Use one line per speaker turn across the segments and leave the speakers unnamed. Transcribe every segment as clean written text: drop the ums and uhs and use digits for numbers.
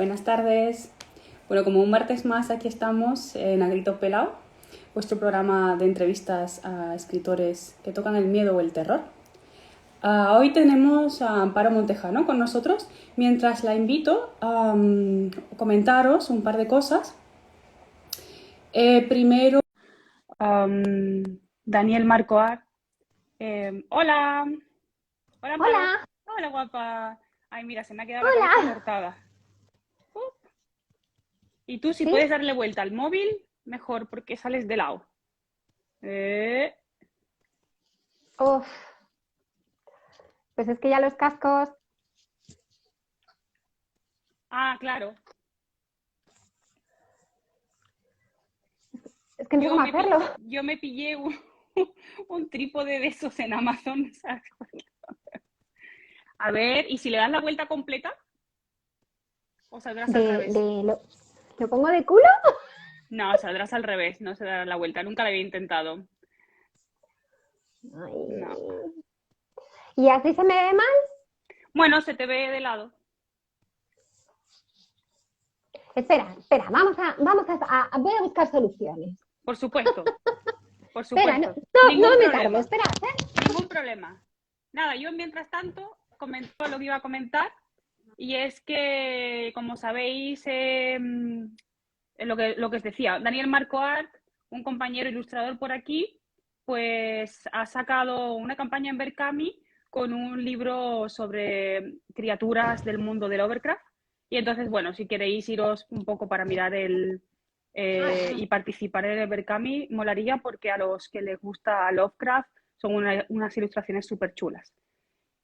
Buenas tardes. Bueno, como un martes más, aquí estamos en A Grito Pelao, vuestro programa de entrevistas a escritores que tocan el miedo o el terror. Hoy tenemos a Amparo Montejano con nosotros, mientras la invito a comentaros un par de cosas. Primero, Daniel Marcoar. Hola. Hola, Amparo.
Hola,
Hola, guapa. Ay, mira, se me ha quedado la cabeza
hola.
cortada. Y tú, si
¿Sí?
puedes darle vuelta al móvil, mejor, porque sales de lado. Eh,
Uf, pues es que ya los cascos,
claro.
es que no sé
Yo
cómo
me,
hacerlo.
yo me pillé un trípode de esos en Amazon, ¿sabes? A ver, ¿y si le das la vuelta completa? ¿O saldrás al
De,
revés?
de, lo, ¿Lo pongo de culo?
No, saldrás al revés, no se dará la vuelta. Nunca lo había intentado. No.
Ay. ¿Y así se me ve mal?
Bueno, se te ve de lado.
Espera, voy a buscar soluciones.
Por supuesto, por
Espera, no,
supuesto.
no
Ningún
me tardo,
problema,
espera,
ningún problema. Nada, yo mientras tanto comento lo que iba a comentar. Y es que, como sabéis, lo que os decía, Daniel Marcoart, un compañero ilustrador por aquí, pues ha sacado una campaña en Berkami con un libro sobre criaturas del mundo del Lovecraft. Y entonces, bueno, si queréis iros un poco para mirar y participar en el Berkami, molaría porque a los que les gusta Lovecraft son unas ilustraciones súper chulas.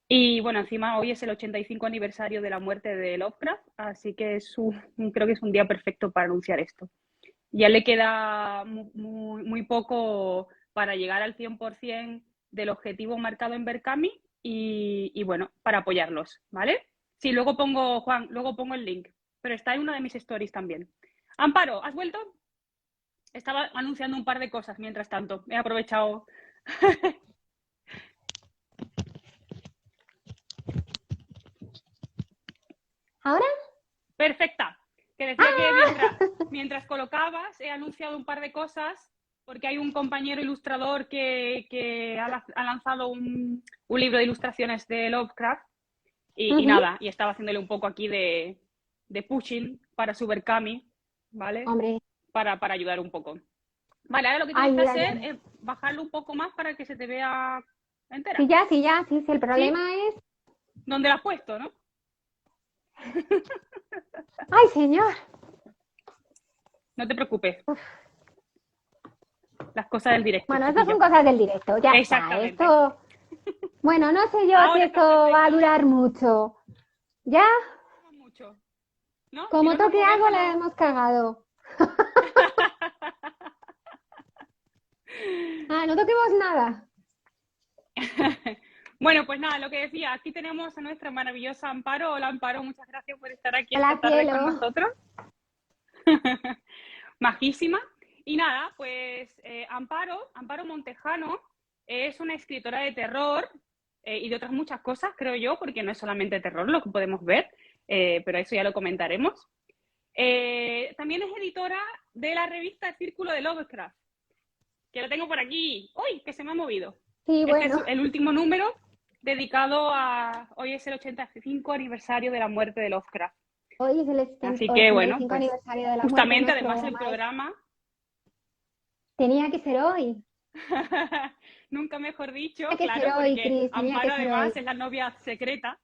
Y bueno, encima hoy es el 85 aniversario de la muerte de Lovecraft, así que creo que es un día perfecto para anunciar esto. Ya le queda muy poco para llegar al 100% del objetivo marcado en Berkami y bueno, para apoyarlos, ¿vale? Sí, luego pongo, Juan, luego pongo el link, pero está en una de mis stories también. Amparo, ¿has vuelto? Estaba anunciando un par de cosas mientras tanto. He aprovechado.
¿ahora?
Perfecta. Que decía que mientras colocabas, he anunciado un par de cosas, porque hay un compañero ilustrador que ha lanzado un libro de ilustraciones de Lovecraft y
Ujú.
nada, y estaba haciéndole un poco aquí de pushing para su Berkami, ¿vale?
Hombre,
Para ayudar un poco. Vale, ahora lo que tienes que
ayuda ya.
hacer es bajarlo un poco más para que se te vea entera.
Sí, el
¿Sí?
problema es...
¿Dónde la has puesto, no?
¡Ay, señor!
No te preocupes. Las cosas del directo,
Bueno, estas son
chiquillo.
cosas del directo, ya está.
Exactamente.
Esto, bueno, no sé yo si
Ahora
esto
está
va a
perfecta.
durar mucho. ¿Ya?
No mucho, ¿no? Si
Como
no nos
toque algo,
movemos,
la
no.
hemos cagado. No toquemos nada.
Bueno, pues nada, lo que decía, aquí tenemos a nuestra maravillosa Amparo. Hola, Amparo, muchas gracias por estar aquí esta
Hola,
tarde con
cielo.
nosotros. Majísima. Y nada, pues Amparo Montejano es una escritora de terror y de otras muchas cosas, creo yo, porque no es solamente terror lo que podemos ver, pero eso ya lo comentaremos. También es editora de la revista Círculo de Lovecraft, que la tengo por aquí. ¡Uy! Que se me ha movido.
Sí,
Este es
bueno,
el último número dedicado a... Hoy es el 85 aniversario de la muerte de Lovecraft.
hoy es el
Así que bueno,
85
pues
aniversario de la muerte de
justamente
nuestro
además el
maestro.
programa,
Tenía que ser hoy.
nunca mejor dicho,
Tenía que ser
claro,
hoy,
porque
Cris. Tenía que
Amparo
ser hoy.
además es la novia secreta.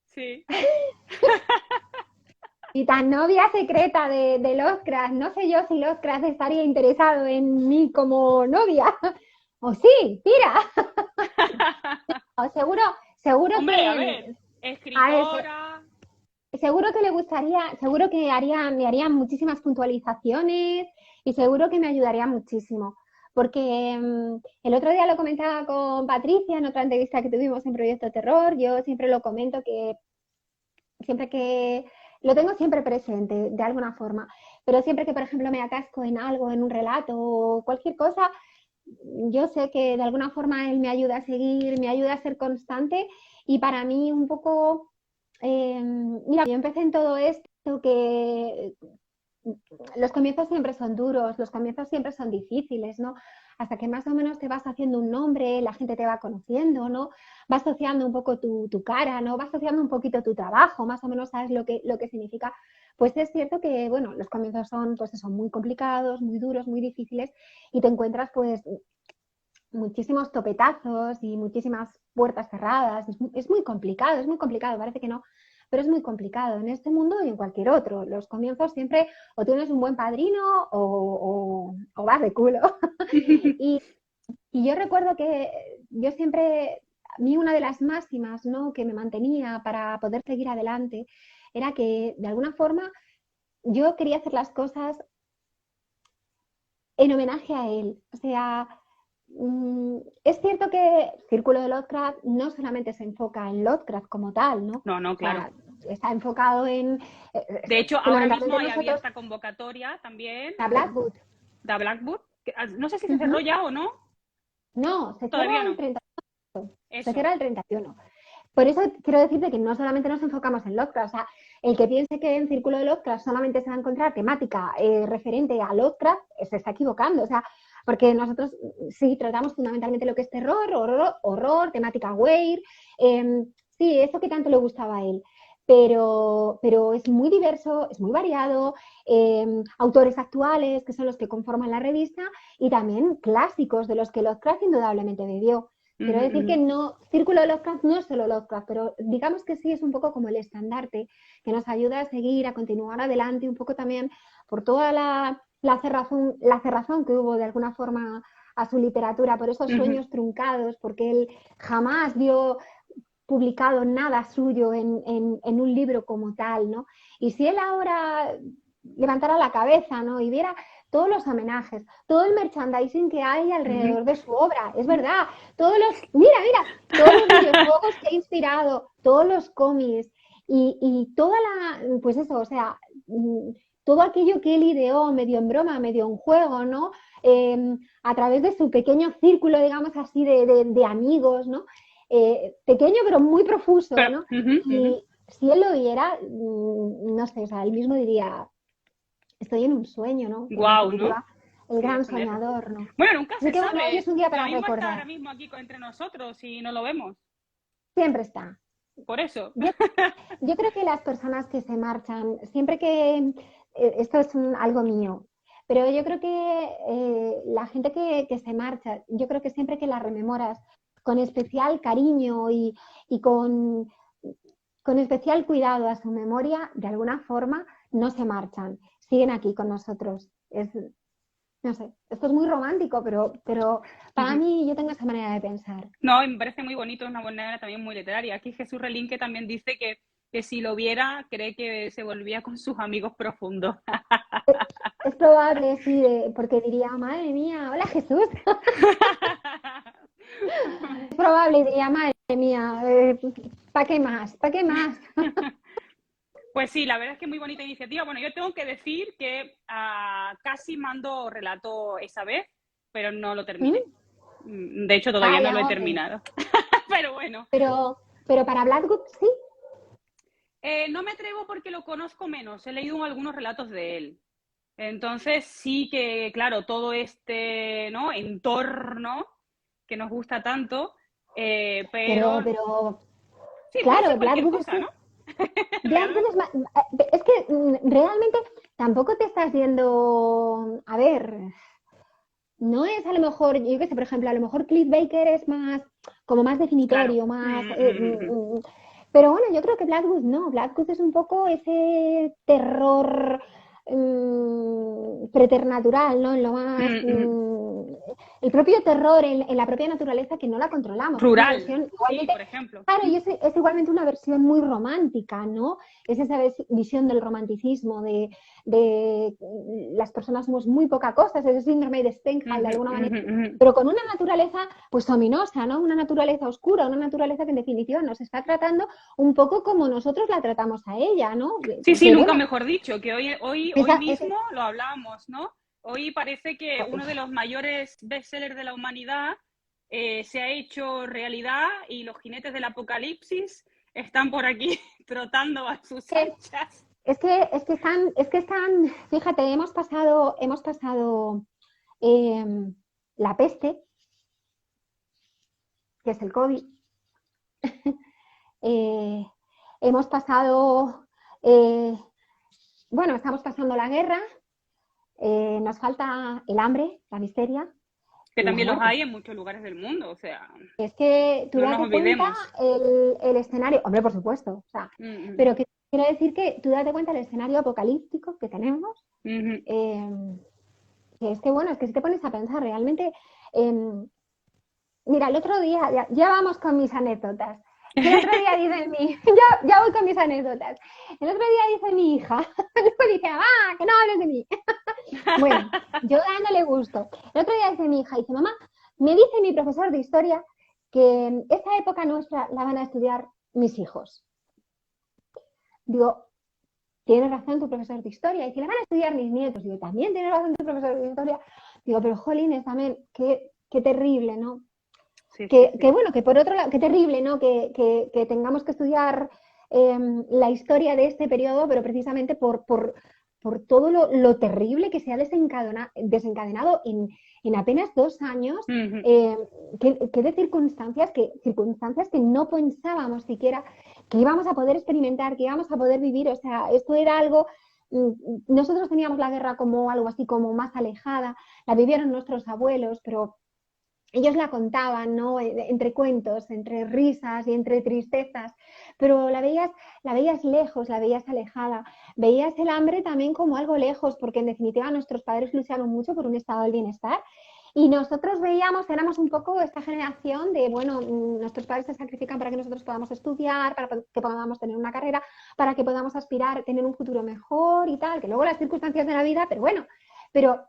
Sí.
Y tan novia secreta de Lovecraft. No sé yo si Lovecraft estaría interesado en mí como novia. O sí, mira. O seguro
Hombre, a ver,
a ver,
escritora.
seguro que le gustaría, seguro que me haría muchísimas puntualizaciones y seguro que me ayudaría muchísimo. Porque el otro día lo comentaba con Patricia en otra entrevista que tuvimos en Proyecto Terror. Yo siempre lo comento que siempre que lo tengo siempre presente de alguna forma, pero siempre que, por ejemplo, me atasco en algo, en un relato o cualquier cosa, yo sé que de alguna forma él me ayuda a seguir, me ayuda a ser constante y para mí un poco, mira, yo empecé en todo esto que los comienzos siempre son duros, los comienzos siempre son difíciles, ¿no? Hasta que más o menos te vas haciendo un nombre, la gente te va conociendo, ¿no? Va asociando un poco tu cara, ¿no? Va asociando un poquito tu trabajo, más o menos sabes lo que significa. Pues es cierto que, bueno, los comienzos son, pues son muy complicados, muy duros, muy difíciles y te encuentras, pues, muchísimos topetazos y muchísimas puertas cerradas. Es muy complicado, parece que no, pero es muy complicado en este mundo y en cualquier otro. Los comienzos siempre o tienes un buen padrino o vas de culo. y, y yo recuerdo que yo siempre, a mí una de las máximas, ¿no?, que me mantenía para poder seguir adelante era que de alguna forma yo quería hacer las cosas en homenaje a él. O sea, es cierto que Círculo de Lovecraft no solamente se enfoca en Lovecraft como tal, ¿no?
No,
O
claro.
sea, está enfocado en...
De hecho, ahora mismo
fundamentalmente
hay
nosotros...
abierta convocatoria también
La Blackwood.
de Blackwood. No sé si se cerró
Uh-huh.
ya o no.
No, se
Todavía
cierra el
no.
31. Se
Eso.
cierra el 31. Por eso quiero decirte que no solamente nos enfocamos en Lovecraft, o sea, el que piense que en Círculo de Lovecraft solamente se va a encontrar temática referente a Lovecraft, se está equivocando, o sea, porque nosotros sí tratamos fundamentalmente lo que es terror, horror, temática Weir, sí, eso que tanto le gustaba a él, pero es muy diverso, es muy variado, autores actuales que son los que conforman la revista y también clásicos de los que Lovecraft indudablemente bebió. Quiero decir que no, Círculo de Lovecraft no es solo Lovecraft, pero digamos que sí es un poco como el estandarte que nos ayuda a seguir, a continuar adelante, un poco también por toda la cerrazón que hubo de alguna forma a su literatura, por esos sueños truncados, porque él jamás vio publicado nada suyo en un libro como tal, ¿no? Y si él ahora levantara la cabeza, ¿no?, y viera todos los homenajes, todo el merchandising que hay alrededor de su obra, es verdad, mira, todos los videojuegos que ha inspirado, todos los cómics y toda pues eso, o sea, todo aquello que él ideó, medio en broma, medio en juego, ¿no? A través de su pequeño círculo, digamos así, de amigos, ¿no? Pequeño pero muy profuso, ¿no? Y si él lo viera, no sé, o sea, él mismo diría, estoy en un sueño, ¿no? En
Guau, ¿no?
definitiva, el
Sí,
gran
defenderlo.
soñador, ¿no?
Bueno, nunca
Así
se
que bueno, hoy
sabe.
es un día
Lo
para
mismo está ahora
recordar.
mismo aquí entre nosotros y no lo vemos.
Siempre está.
Por eso.
Yo, yo creo que las personas que se marchan, siempre que, esto es algo mío, pero yo creo que la gente que se marcha, yo creo que siempre que la rememoras con especial cariño y con especial cuidado a su memoria, de alguna forma no se marchan, siguen aquí con nosotros. No sé, esto es muy romántico, pero para mí yo tengo esa manera de pensar.
No, y me parece muy bonito, es una manera también muy literaria. Aquí Jesús Relinque también dice que si lo viera, cree que se volvía con sus amigos profundos.
Es probable, sí, porque diría, madre mía, hola Jesús. Es probable, diría, madre mía, ¿para qué más? ¿Para qué más?
Pues sí, la verdad es que es muy bonita iniciativa. Bueno, yo tengo que decir que casi mando relato esa vez, pero no lo terminé. De hecho, todavía no lo he
Vaya, hombre.
terminado. Pero bueno.
Pero para Blackwood sí.
No me atrevo porque lo conozco menos. He leído algunos relatos de él. Entonces sí que, claro, todo este, ¿no?, entorno que nos gusta tanto, pero
Pero,
sí, puede ser
claro,
cualquier
Blackwood es
cosa,
que
¿no?
Blackwood es que realmente tampoco te estás viendo, a ver, no es a lo mejor, yo qué sé, por ejemplo, a lo mejor Cliff Baker es más, como más
Claro.
definitorio, más... pero bueno, yo creo que Blackwood no, Blackwood es un poco ese terror preternatural, ¿no? En lo más... el propio terror en la propia naturaleza que no la controlamos. Es una
Rural,
versión
sí,
igualmente...
por ejemplo.
Claro, y es igualmente una versión muy romántica, ¿no? Es esa visión del romanticismo, de las personas somos muy poca cosa, es ese síndrome de Stendhal de alguna manera, pero con una naturaleza pues ominosa, ¿no? Una naturaleza oscura, una naturaleza que en definitiva nos está tratando un poco como nosotros la tratamos a ella, ¿no?
Sí, sí,
Que
nunca
bueno,
mejor dicho, que hoy
esa,
mismo lo hablábamos, ¿no? Hoy parece que uno de los mayores bestsellers de la humanidad se ha hecho realidad y los jinetes del apocalipsis están por aquí trotando a sus
es,
anchas.
Es que están, fíjate, hemos pasado la peste, que es el COVID. eh, hemos pasado, eh, bueno, estamos pasando la guerra, nos falta el hambre, la miseria
Que
y la
también los
muerte.
hay en muchos lugares del mundo, o sea,
Es que tú
no nos
date cuenta
olvidemos.
el escenario, hombre, por supuesto, o sea,
Mm,
pero que quiero decir que tú date cuenta el escenario apocalíptico que tenemos,
ujú.
eh, que es que bueno, es que si te pones a pensar realmente, eh, mira, el otro día, ya vamos con mis anécdotas, que el otro día dice mi, ya voy con mis anécdotas, el otro día dice mi hija, luego dice, ah, que no hables de mí. Bueno, yo dándole gusto. El otro día dice mi hija, dice, mamá, me dice mi profesor de historia que esta época nuestra la van a estudiar mis hijos. Digo, tiene razón tu profesor de historia. Y si la van a estudiar mis nietos, digo, también tiene razón tu profesor de historia. Digo, pero jolines, también, qué terrible, ¿no?
Sí, sí,
Que
sí.
bueno, que por otro lado, qué terrible, ¿no? Que tengamos que estudiar la historia de este periodo, pero precisamente por todo lo terrible que se ha desencadenado en apenas 2 años,
Ujú.
eh, que de circunstancias que no pensábamos siquiera que íbamos a poder experimentar, que íbamos a poder vivir. O sea, esto era algo, nosotros teníamos la guerra como algo así como más alejada, la vivieron nuestros abuelos, pero ellos la contaban, ¿no? Entre cuentos, entre risas y entre tristezas, pero la veías lejos, la veías alejada, veías el hambre también como algo lejos, porque en definitiva nuestros padres lucharon mucho por un estado del bienestar. Y nosotros veíamos, éramos un poco esta generación de, bueno, nuestros padres se sacrifican para que nosotros podamos estudiar, para que podamos tener una carrera, para que podamos aspirar a tener un futuro mejor y tal, que luego las circunstancias de la vida, pero bueno, pero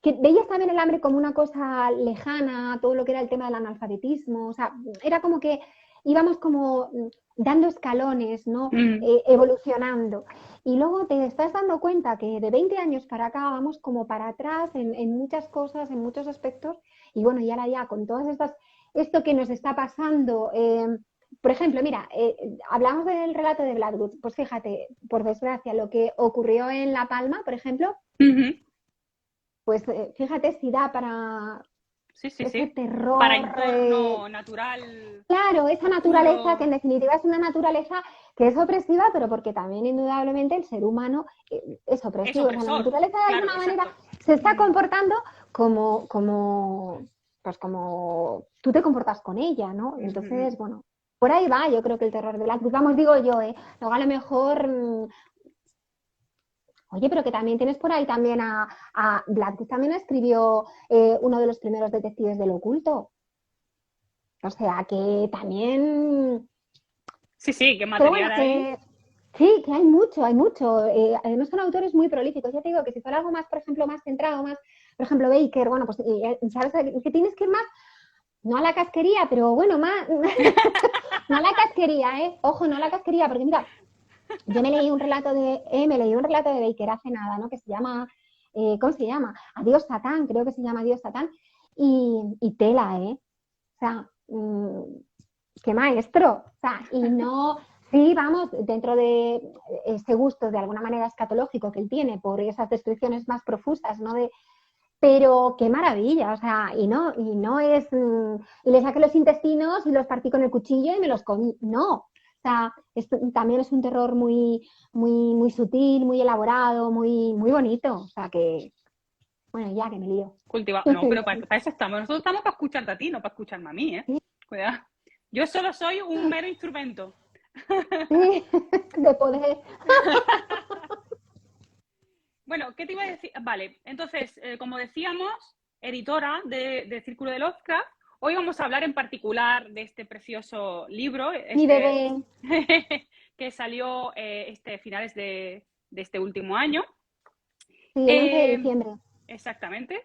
que veías también el hambre como una cosa lejana, todo lo que era el tema del analfabetismo, o sea, era como que íbamos como dando escalones, ¿no?
Mm.
Evolucionando. Y luego te estás dando cuenta que de 20 años para acá vamos como para atrás en muchas cosas, en muchos aspectos, y bueno, y ahora ya con todas estas, esto que nos está pasando, por ejemplo, mira, hablamos del relato de Blackwood, pues fíjate, por desgracia, lo que ocurrió en La Palma, por ejemplo,
Ujú.
pues fíjate si da para
Sí, sí,
ese
sí. Para
terror,
entorno natural
claro, esa naturaleza que
oscuro.
en definitiva es una naturaleza que es opresiva, pero porque también indudablemente el ser humano es
Es
opresivo. O sea, la
opresor.
naturaleza de
Claro,
alguna manera
exacto.
se está
Mm.
comportando pues como tú te comportas con ella, ¿no?
Ujú.
Entonces, bueno, por ahí va, yo creo que el terror de Blackwood, vamos, digo yo, ¿eh? Luego a lo mejor oye, pero que también tienes por ahí también a Blackwood también escribió uno de los primeros detectives del oculto. O sea que también,
Sí, sí, qué
pero bueno,
material hay.
que sí, que hay mucho, hay mucho. Además son autores muy prolíficos. Ya te digo que si fuera algo más, por ejemplo, más centrado, más, por ejemplo, Baker, bueno, pues sabes que tienes que ir más, no a la casquería, pero bueno, más, no a la casquería, ¿eh? Ojo, no a la casquería, porque mira, yo me leí un relato de Baker hace nada, ¿no? Que se llama, ¿cómo se llama? Adiós Satán, creo que se llama Adiós Satán. Y tela, ¿eh? O sea, qué maestro. O sea, y no, sí, vamos, dentro de ese gusto de alguna manera escatológico que él tiene por esas descripciones más profusas, ¿no? Pero qué maravilla, o sea, y no es, y le saqué los intestinos y los partí con el cuchillo y me los comí, no. O sea, también es un terror muy, muy, muy sutil, muy elaborado, muy, muy bonito. O sea que, bueno, ya que me lío.
Cultivado. No, pero para eso estamos. Nosotros estamos para escucharte a ti, no para escucharme a mí, ¿eh?
Sí,
Cuidado. Yo solo soy un mero instrumento.
sí, de poder.
Bueno, ¿qué te iba a decir? Vale, entonces, como decíamos, editora de Círculo de Lovecraft, hoy vamos a hablar en particular de este precioso libro,
Mi
este
bebé,
que salió finales de este último año.
sí, el 11 de
Eh,
diciembre.
exactamente,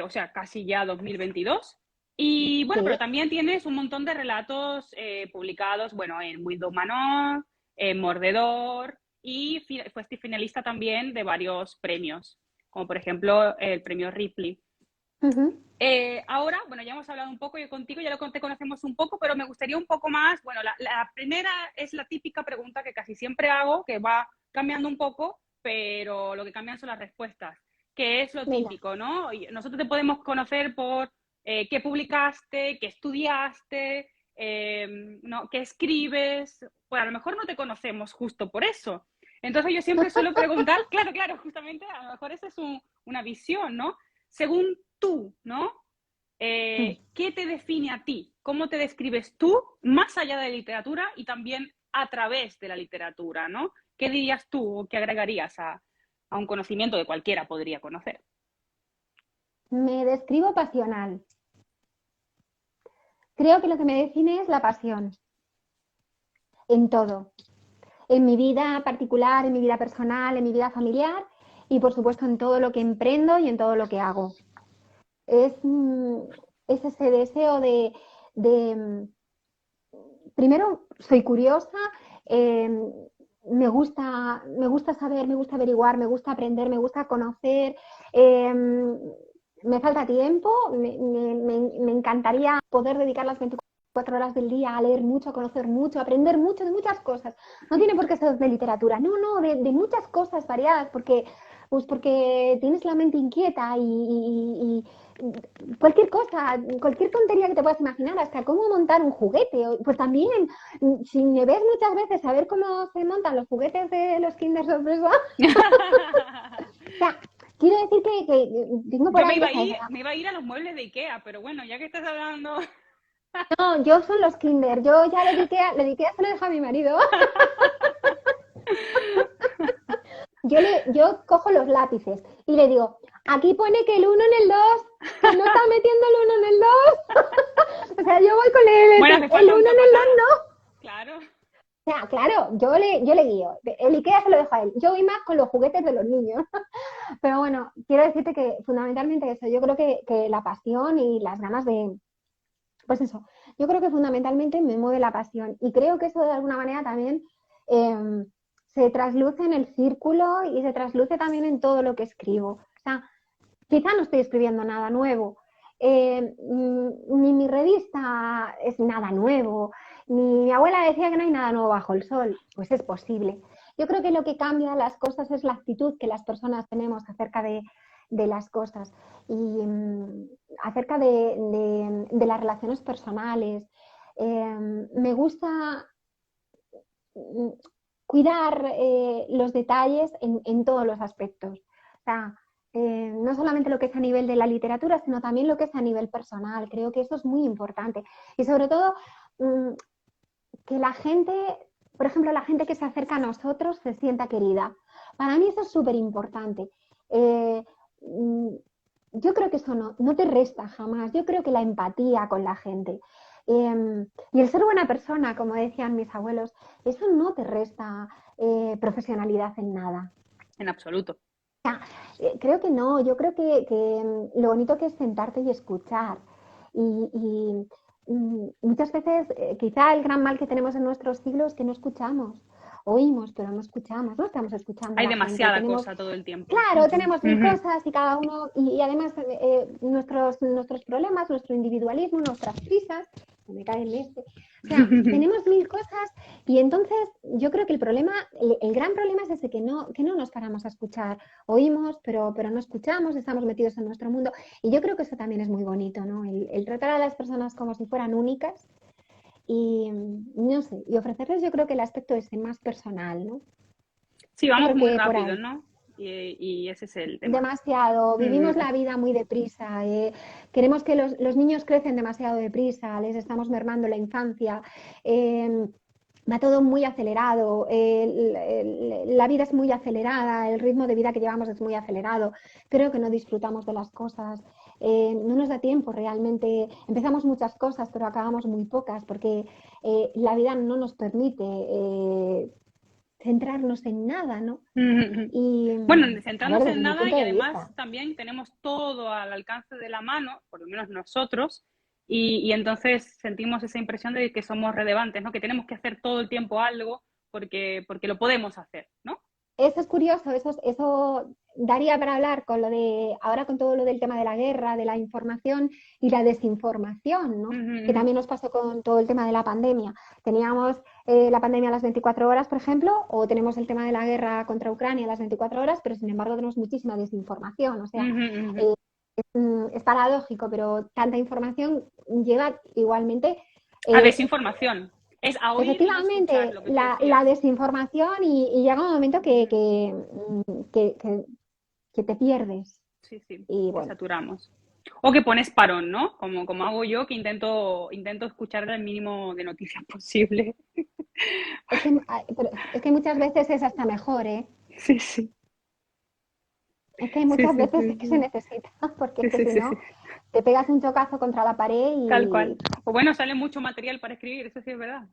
o sea, casi ya 2022. Y bueno, pero
Sí,
también tienes un montón de relatos publicados, bueno, en Window Manor, en Mordedor, y fuiste finalista también de varios premios, como por ejemplo el premio Ripley.
Ujú.
Ahora, bueno, ya hemos hablado un poco, yo contigo ya te conocemos un poco, pero me gustaría un poco más, bueno, la primera es la típica pregunta que casi siempre hago, que va cambiando un poco, pero lo que cambian son las respuestas, que es lo
Venga.
típico, ¿no? Y nosotros te podemos conocer por qué publicaste, qué estudiaste, ¿no? Qué escribes, pues a lo mejor no te conocemos justo por eso. Entonces yo siempre suelo preguntar, claro, claro, justamente a lo mejor esa es una visión, ¿no? Según tú, ¿no?
Mm.
¿Qué te define a ti? ¿Cómo te describes tú más allá de la literatura y también a través de la literatura, ¿no? ¿Qué dirías tú o qué agregarías a un conocimiento que cualquiera podría conocer?
Me describo pasional. Creo que lo que me define es la pasión en todo, en mi vida particular, en mi vida personal, en mi vida familiar y por supuesto en todo lo que emprendo y en todo lo que hago. Es, es ese deseo de primero, soy curiosa, eh, me gusta saber, me gusta averiguar, me gusta aprender, me gusta conocer. eh, Me falta tiempo, me encantaría poder dedicar las 24 horas del día a leer mucho, a conocer mucho, a aprender mucho de muchas cosas. No tiene por qué ser de literatura, no, no, de muchas cosas variadas, porque, pues porque tienes la mente inquieta y cualquier cosa, cualquier tontería que te puedas imaginar, hasta cómo montar un juguete. Pues también, si me ves muchas veces a ver cómo se montan los juguetes de los Kinder Sorpresa, o sea, quiero decir que tengo por
Yo
ahí esa idea.
me iba a ir a los muebles de Ikea, pero bueno, ya que estás hablando...
No, yo son los Kinder, yo ya lo de Ikea se lo dejo a mi marido. Yo cojo los lápices y le digo, aquí pone que el uno en el 2 que no está metiendo el uno en el 2. O sea, yo voy con
Bueno, hace
el
falta un
uno en el 2
capataz,
no.
claro.
O sea, claro, yo le guío. El Ikea se lo dejo a él. Yo voy más con los juguetes de los niños. Pero bueno, quiero decirte que fundamentalmente eso, yo creo que la pasión y las ganas de, pues eso, yo creo que fundamentalmente me mueve la pasión y creo que eso de alguna manera también eh, se trasluce en el círculo y se trasluce también en todo lo que escribo. O sea, quizá no estoy escribiendo nada nuevo, ni mi revista es nada nuevo, ni mi abuela decía que no hay nada nuevo bajo el sol, pues es posible. Yo creo que lo que cambia las cosas es la actitud que las personas tenemos acerca de las cosas y acerca de las relaciones personales. Me gusta cuidar los detalles en todos los aspectos. O sea, no solamente lo que es a nivel de la literatura, sino también lo que es a nivel personal. Creo que eso es muy importante. Y sobre todo, mmm, que la gente, por ejemplo, la gente que se acerca a nosotros se sienta querida. Para mí eso es súper importante. Eh, yo creo que eso no te resta jamás. Yo creo que la empatía con la gente y el ser buena persona, como decían mis abuelos, eso no te resta profesionalidad en nada.
En absoluto.
Creo que no, yo creo que lo bonito que es sentarte y escuchar. Muchas veces, quizá el gran mal que tenemos en nuestros siglos es que no escuchamos. Oímos, pero no escuchamos, no estamos escuchando a
Hay
la gente.
demasiada
Tenemos,
cosa todo el tiempo.
claro,
Ujú,
tenemos mil
ujú.
cosas y cada uno, y además nuestros problemas, nuestro individualismo, nuestras prisas, me cae en este. O sea, tenemos mil cosas y entonces yo creo que el gran problema es ese, que no nos paramos a escuchar. Oímos, pero no escuchamos, estamos metidos en nuestro mundo. Y yo creo que eso también es muy bonito, ¿no? El tratar a las personas como si fueran únicas y, no sé, y ofrecerles yo creo que el aspecto ese más personal, ¿no?
Sí,
Yo
vamos
creo
muy
que por
rápido,
ahí.
¿no? Y ese es el tema.
Demasiado,
Mm.
vivimos la vida muy deprisa, queremos que los niños crecen demasiado deprisa, les estamos mermando la infancia, va todo muy acelerado, la vida es muy acelerada, el ritmo de vida que llevamos es muy acelerado, creo que no disfrutamos de las cosas, no nos da tiempo realmente, empezamos muchas cosas pero acabamos muy pocas porque la vida no nos permite centrarnos en nada, ¿no? Y
Bueno,
a ver,
centrándose
desde
en
mi
nada
punto
y
de
además
vista.
también tenemos todo al alcance de la mano, por lo menos nosotros, y entonces sentimos esa impresión de que somos relevantes, ¿no? Que tenemos que hacer todo el tiempo algo porque lo podemos hacer, ¿no?
Eso es curioso, eso daría para hablar con lo de, ahora con todo lo del tema de la guerra, de la información y la desinformación, ¿no? Que también nos pasó con todo el tema de la pandemia. Teníamos la pandemia a las 24 horas, por ejemplo, o tenemos el tema de la guerra contra Ucrania a las 24 horas, pero sin embargo tenemos muchísima desinformación. O sea, es paradójico, pero tanta información lleva igualmente...
a desinformación. Es a oír y no
efectivamente,
escuchar lo que tú
la
decías.
desinformación y llega un momento que te pierdes.
Sí,
Y
que
bueno,
saturamos. O que pones parón, ¿no? Como hago yo, que intento escuchar el mínimo de noticias posible.
es que muchas veces es hasta mejor, ¿eh?
Sí, sí.
Es que hay
Sí,
muchas
sí,
veces
sí,
que se
sí.
necesita, porque es
Sí,
que
sí,
si
sí, sí.
no, te pegas un chocazo contra la pared
Tal
y
cual. O bueno, sale mucho material para escribir, eso sí es verdad.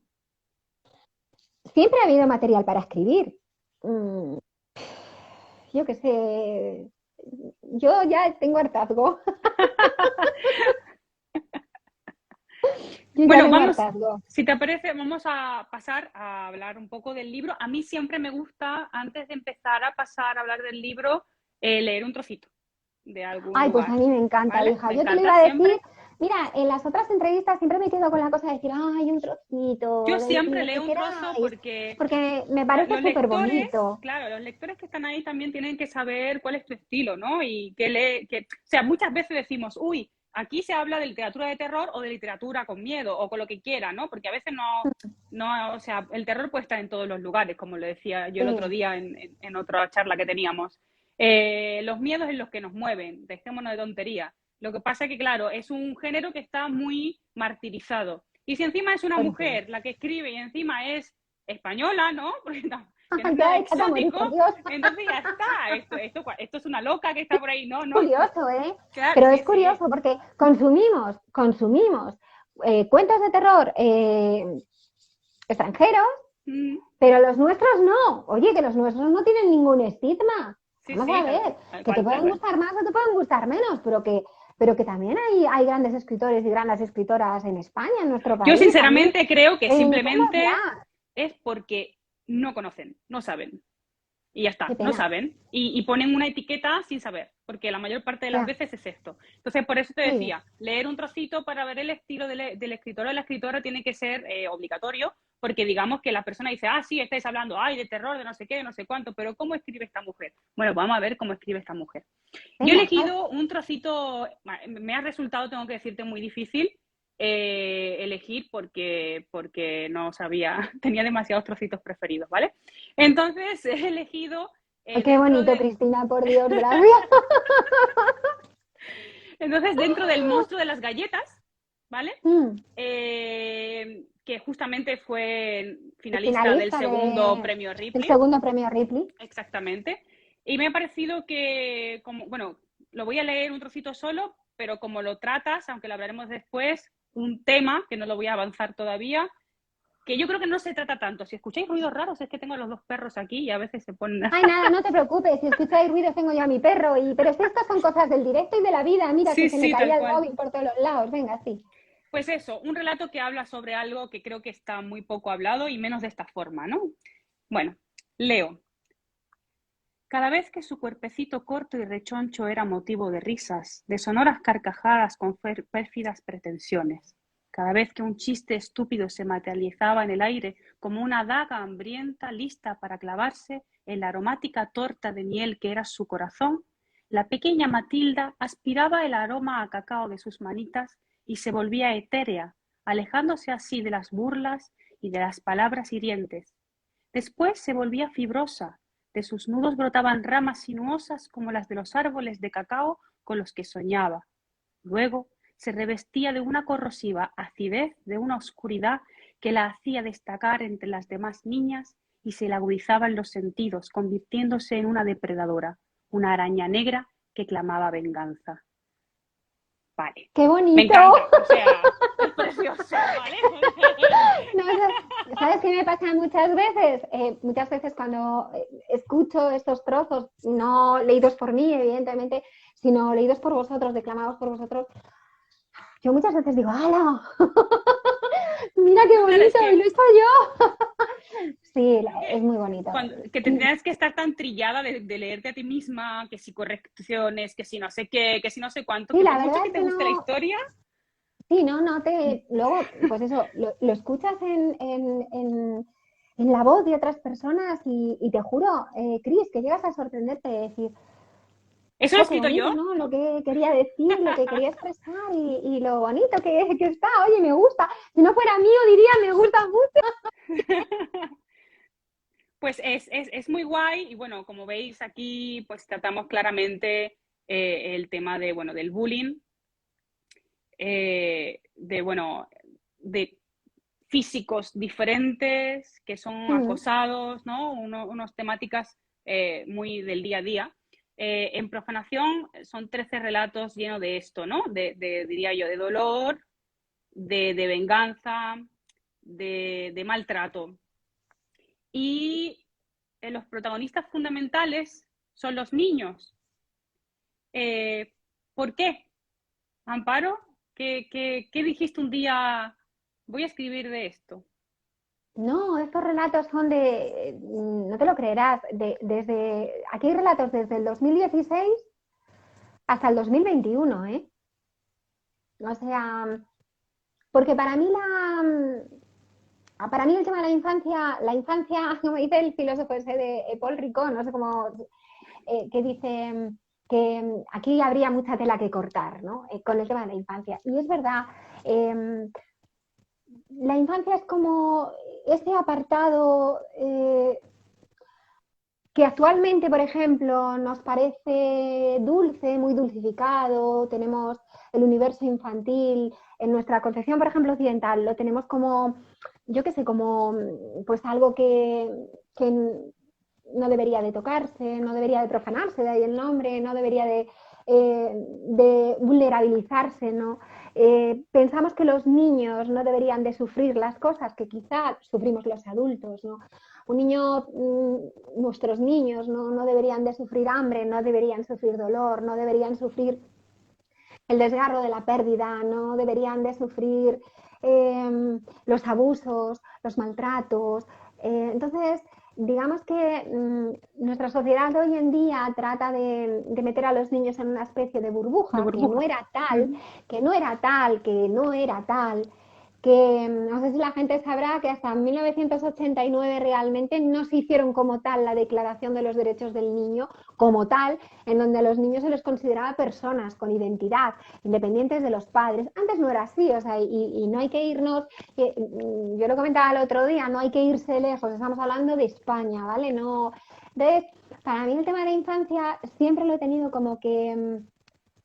siempre ha habido material para escribir. Mm, yo qué sé, yo ya tengo hartazgo. Yo ya
Bueno,
tengo
vamos,
hartazgo.
si te parece, vamos a pasar a hablar un poco del libro. A mí siempre me gusta, antes de empezar a pasar a hablar del libro, leer un trocito de algún
Ay, pues a
lugar,
mí me encanta,
¿vale?
hija.
Me
Yo te lo
encanta
iba a decir,
siempre.
mira, en las otras entrevistas siempre me quedo con la cosa de decir, ay, un trocito,
Yo
de
siempre
lo
leo
que
un trozo
queráis,
porque
porque me parece
los
súper
lectores,
bonito.
claro, los lectores que están ahí también tienen que saber cuál es tu estilo, ¿no? Y o sea, muchas veces decimos, uy, aquí se habla de literatura de terror o de literatura con miedo o con lo que quiera, ¿no? Porque a veces no, o sea, el terror puede estar en todos los lugares, como lo decía yo el otro
Sí,
día en otra charla que teníamos. Los miedos en los que nos mueven, dejémonos de tontería. Lo que pasa es que, claro, es un género que está muy martirizado. Y si encima es una
entiendo.
mujer la que escribe y encima es española, ¿no? Porque que no es nada
Ya está a morir,
exótico,
por Dios.
entonces ya está. Esto es una loca que está por ahí. No, no.
Curioso, ¿eh?
Claro,
Pero
sí,
es
sí.
curioso porque consumimos cuentos de terror extranjeros,
Mm,
pero los nuestros no. Oye, que los nuestros no tienen ningún estigma.
sí,
Vamos
sí,
a ver,
tal
que te
cual, tal
pueden
cual.
gustar más o te pueden gustar menos, pero que también hay grandes escritores y grandes escritoras en España, en nuestro
Yo
país. A mí,
sinceramente creo que simplemente
reivindiquémoslas.
es porque no conocen, no saben. Y ya
Qué
está, no
pena.
saben. Y ponen una etiqueta sin saber, porque la mayor parte de las
Ya,
veces es esto. Entonces, por eso te
sí.
decía, leer un trocito para ver el estilo del escritor o la escritora tiene que ser obligatorio, porque digamos que la persona dice, ah, sí, estáis hablando, ay, de terror, de no sé qué, de no sé cuánto, pero ¿cómo escribe esta mujer? Bueno, vamos a ver cómo escribe esta mujer. Yo he
Venga,
elegido un trocito, me ha resultado, tengo que decirte, muy difícil elegir porque no sabía, tenía demasiados trocitos preferidos, ¿vale? Entonces he elegido
ay, qué
dentro
bonito,
de...
Cristina, por Dios, gracias.
Entonces, dentro del monstruo de las galletas, ¿vale?
Mm,
Que justamente fue
el
finalista del
finalista
segundo premio
del
Ripley,
segundo premio Ripley.
exactamente. Y me ha parecido que, como, bueno, lo voy a leer un trocito solo, pero como lo tratas, aunque lo hablaremos después, un tema que no lo voy a avanzar todavía, que yo creo que no se trata tanto. Si escucháis ruidos raros, es que tengo a los dos perros aquí y a veces se ponen...
Ay, nada, no te preocupes, si escucháis ruidos tengo yo a mi perro, pero si estas son cosas del directo y de la vida, mira
Sí,
que se me
sí, tal
caía el
cual.
móvil por todos los lados, venga, sí.
Pues eso, un relato que habla sobre algo que creo que está muy poco hablado y menos de esta forma, ¿no? Bueno, leo. Cada vez que su cuerpecito corto y rechoncho era motivo de risas, de sonoras carcajadas con pérfidas pretensiones, cada vez que un chiste estúpido se materializaba en el aire como una daga hambrienta lista para clavarse en la aromática torta de miel que era su corazón, la pequeña Matilda aspiraba el aroma a cacao de sus manitas y se volvía etérea, alejándose así de las burlas y de las palabras hirientes. Después se volvía fibrosa, de sus nudos brotaban ramas sinuosas como las de los árboles de cacao con los que soñaba. Luego se revestía de una corrosiva acidez, de una oscuridad que la hacía destacar entre las demás niñas y se le agudizaban los sentidos, convirtiéndose en una depredadora, una araña negra que clamaba venganza. Vale,
¡Qué
me
bonito!
encanta, o sea, es precioso, ¿vale?
No, ¿sabes qué me pasa muchas veces? Muchas veces cuando escucho estos trozos, no leídos por mí, evidentemente, sino leídos por vosotros, declamados por vosotros, yo muchas veces digo, ¡hala! Mira qué
Claro, es
bonito, y
que
lo he hecho yo. Sí, es muy bonito.
que tendrías que estar tan trillada de leerte a ti misma, que si correcciones, que si no sé qué, que si no sé cuánto,
Sí,
que
la
por mucho
verdad
que
es
te
que
guste la
no,
historia,
sí, no te, luego, pues eso, lo escuchas en la voz de otras personas y te juro, Cris, que llegas a sorprenderte de decir,
eso lo he
jo, qué
escrito
bonito,
yo.
¿no? Lo que quería decir, lo que quería expresar y lo bonito que está, oye, me gusta. Si no fuera mío, diría, me gusta mucho.
Pues es muy guay y bueno, como veis aquí, pues tratamos claramente el tema de, bueno, del bullying, de, bueno, de físicos diferentes que son
Mm,
acosados, ¿no? Unas temáticas muy del día a día. En Profanación son 13 relatos llenos de esto, ¿no? Diría yo, de dolor, de venganza, de maltrato. Y los protagonistas fundamentales son los niños. ¿Por qué? Amparo, ¿qué dijiste un día? Voy a escribir de esto.
no, estos relatos son no te lo creerás, aquí hay relatos desde el 2016 hasta el 2021, ¿eh? O sea, porque para mí el tema de la infancia, como dice el filósofo ese de Paul Ricoeur, no sé cómo, que dice que aquí habría mucha tela que cortar, ¿no? Con el tema de la infancia. Y es verdad, eh, la infancia es como ese apartado que actualmente, por ejemplo, nos parece dulce, muy dulcificado, tenemos el universo infantil, en nuestra concepción, por ejemplo, occidental, lo tenemos como, yo qué sé, como pues algo que no debería de tocarse, no debería de profanarse, de ahí el nombre, no debería de vulnerabilizarse, ¿no? Pensamos que los niños no deberían de sufrir las cosas que quizá sufrimos los adultos, ¿no? Un niño, nuestros niños no deberían de sufrir hambre, no deberían sufrir dolor, no deberían sufrir el desgarro de la pérdida, no deberían de sufrir los abusos, los maltratos. Entonces, digamos que nuestra sociedad hoy en día trata de meter a los niños en una especie de
De
burbuja que no
burbuja.
era tal,
Mm.
que no era tal, que no era tal, que no sé si la gente sabrá que hasta 1989 realmente no se hicieron como tal la Declaración de los Derechos del Niño, como tal, en donde a los niños se les consideraba personas con identidad, independientes de los padres. Antes no era así, o sea, y no hay que irnos, yo lo comentaba el otro día, no hay que irse lejos, estamos hablando de España, ¿vale? No, entonces, para mí el tema de la infancia siempre lo he tenido como que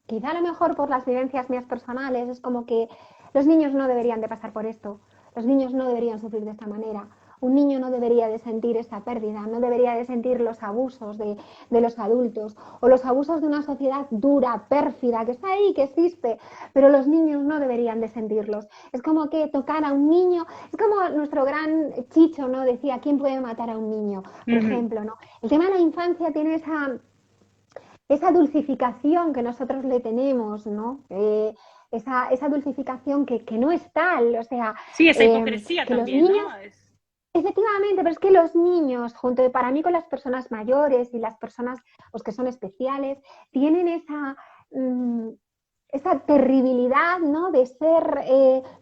quizá a lo mejor por las vivencias mías personales, es como que los niños no deberían de pasar por esto, los niños no deberían sufrir de esta manera, un niño no debería de sentir esta pérdida, no debería de sentir los abusos de los adultos o los abusos de una sociedad dura, pérfida, que está ahí, que existe, pero los niños no deberían de sentirlos. Es como que tocar a un niño, es como nuestro gran Chicho, ¿no? Decía, ¿quién puede matar a un niño? Por
Ujú.
ejemplo, ¿no? El tema de la infancia tiene esa dulcificación que nosotros le tenemos, ¿no? Esa dulcificación que no es tal, o sea,
Sí, esa hipocresía
que los
también,
niños,
¿no?
efectivamente, pero es que los niños, junto para mí con las personas mayores y las personas pues, que son especiales, tienen esa terribilidad, ¿no? De ser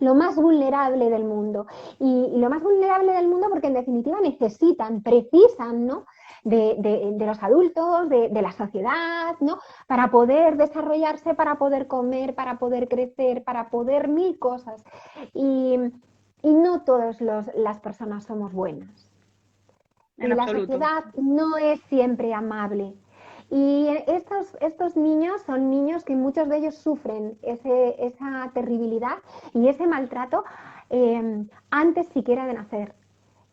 lo más vulnerable del mundo. Y lo más vulnerable del mundo porque en definitiva necesitan, precisan, ¿no? De los adultos, de la sociedad, ¿no? Para poder desarrollarse, para poder comer, para poder crecer, para poder mil cosas. Y, y no todas las personas somos buenas.
En
Y la
absoluto.
sociedad no es siempre amable. Y estos niños son niños que muchos de ellos sufren esa terribilidad y ese maltrato antes siquiera de nacer.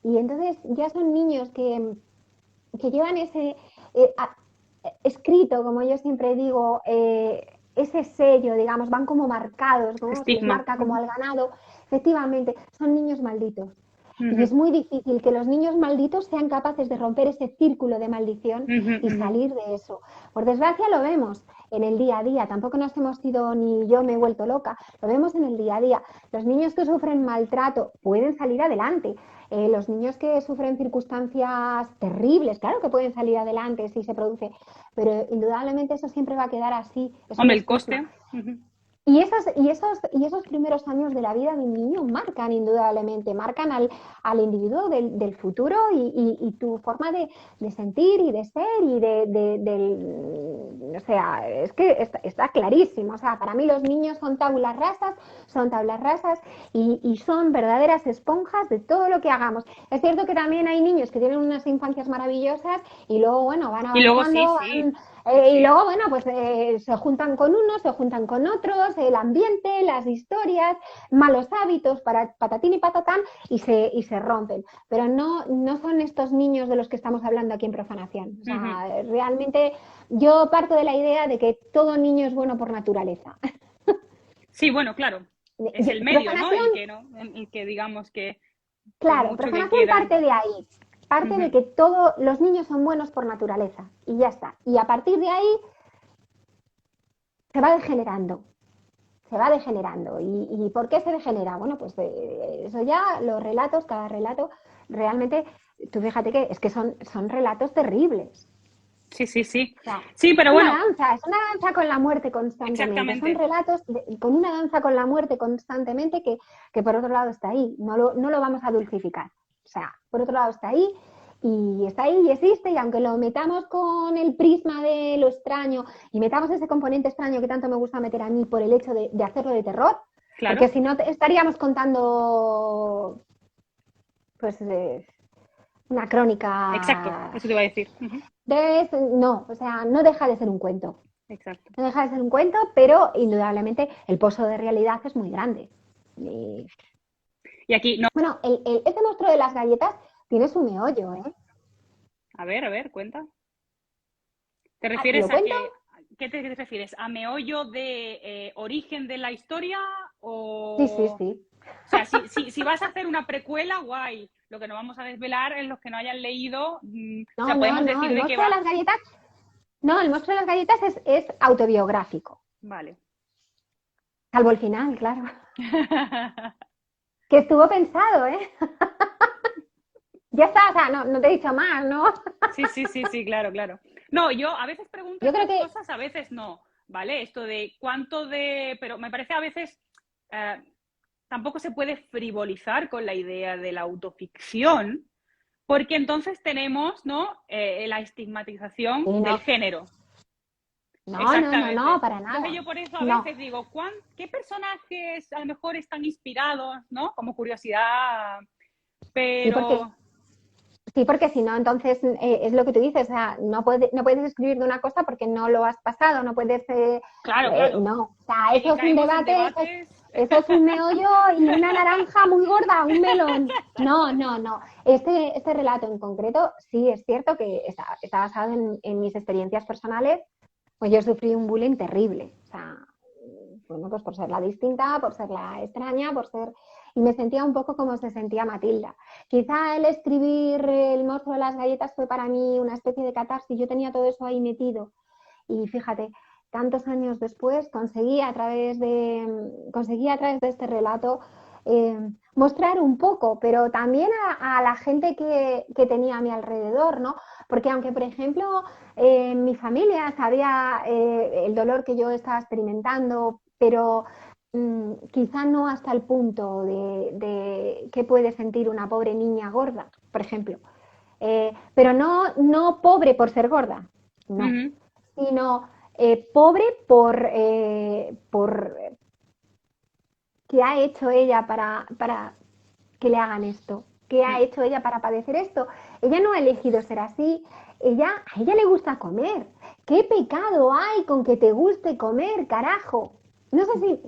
Y entonces ya son niños que llevan ese escrito, como yo siempre digo, ese sello, digamos, van como marcados, ¿no? Se les
Estigma.
marca como al ganado. Efectivamente, son niños malditos. Y
Ujú,
es muy difícil que los niños malditos sean capaces de romper ese círculo de maldición
ujú,
y
ujú.
salir de eso. Por desgracia lo vemos. en el día a día, tampoco nos hemos ido ni yo me he vuelto loca, lo vemos en el día a día. Los niños que sufren maltrato pueden salir adelante. Los niños que sufren circunstancias terribles, claro que pueden salir adelante si se produce, pero indudablemente eso siempre va a quedar así. Es un
Hombre, el
estigma.
coste. Uh-huh.
Y esos primeros años de la vida de un niño marcan indudablemente, marcan al individuo del futuro y tu forma de sentir y de ser y o sea, es que está clarísimo. O sea, para mí los niños son tablas rasas y son verdaderas esponjas de todo lo que hagamos. Es cierto que también hay niños que tienen unas infancias maravillosas y luego, bueno, van
Y luego
avanzando,
sí.
y luego, bueno, pues se juntan con unos, se juntan con otros, el ambiente, las historias, malos hábitos, patatín y patatán, y se rompen. Pero no son estos niños de los que estamos hablando aquí en Profanación. O sea, realmente yo parto de la idea de que todo niño es bueno por naturaleza.
Sí, bueno, claro. Es el medio, ¿no? El que digamos que por
Claro,
mucho que
Profanación
quieran.
parte de ahí. Parte de que todos los niños son buenos por naturaleza. Y ya está. Y a partir de ahí se va degenerando. Se va degenerando. ¿Y por qué se degenera? Bueno, pues eso ya, los relatos, cada relato, realmente, tú fíjate que es que son relatos terribles.
Sí.
O sea,
Sí, pero bueno.
Es una danza con la muerte constantemente.
Exactamente.
Son relatos con una danza con la muerte constantemente que por otro lado está ahí. No lo vamos a dulcificar. O sea, por otro lado está ahí y existe, y aunque lo metamos con el prisma de lo extraño y metamos ese componente extraño que tanto me gusta meter a mí por el hecho de hacerlo de terror,
claro.
porque si no estaríamos contando pues una crónica.
Exacto, eso te iba a decir.
No, o sea, no deja de ser un cuento.
Exacto.
No deja de ser un cuento, pero indudablemente el pozo de realidad es muy grande.
Y aquí no.
Bueno, este monstruo de las galletas tiene su meollo, ¿eh?
A ver, cuenta. ¿Te refieres
a
qué te refieres? ¿A meollo de origen de la historia? O...
Sí.
O sea, si vas a hacer una precuela, guay. Lo que no vamos a desvelar es los que no hayan leído. Podemos decir de qué va.
El monstruo de las galletas es autobiográfico.
Vale.
Salvo el final, claro. Que estuvo pensado, ¿eh? Ya está, o sea, no te he dicho más, ¿no?
Sí, claro. No, yo a veces pregunto cosas, a veces no, ¿vale? Esto de cuánto de... Pero me parece a veces... tampoco se puede frivolizar con la idea de la autoficción, porque entonces tenemos, ¿no? La estigmatización del género.
No, para nada.
Entonces yo por eso a veces digo, ¿qué personajes a lo mejor están inspirados, ¿no? Como curiosidad, pero...
Sí, porque si no, entonces es lo que tú dices, o sea, no puedes escribir de una cosa porque no lo has pasado, no puedes...
Claro.
No, o sea, eso es un debate, eso es un meollo y una naranja muy gorda, un melón. No. Este relato en concreto sí es cierto que está basado en mis experiencias personales, pues yo sufrí un bullying terrible, o sea, bueno, pues por ser la distinta, por ser la extraña, y me sentía un poco como se sentía Matilda. Quizá el escribir El monstruo de las galletas fue para mí una especie de catarsis, yo tenía todo eso ahí metido. Y fíjate, tantos años después conseguí a través de este relato mostrar un poco, pero también a la gente que tenía a mi alrededor, ¿no? Porque aunque, por ejemplo, mi familia sabía el dolor que yo estaba experimentando, pero quizá no hasta el punto de qué puede sentir una pobre niña gorda, por ejemplo. Pero no pobre por ser gorda, no, sino pobre por qué ha hecho ella para que le hagan esto, qué ha hecho ella para padecer esto. Ella no ha elegido ser así, a ella le gusta comer. ¿Qué pecado hay con que te guste comer, carajo? No sé si...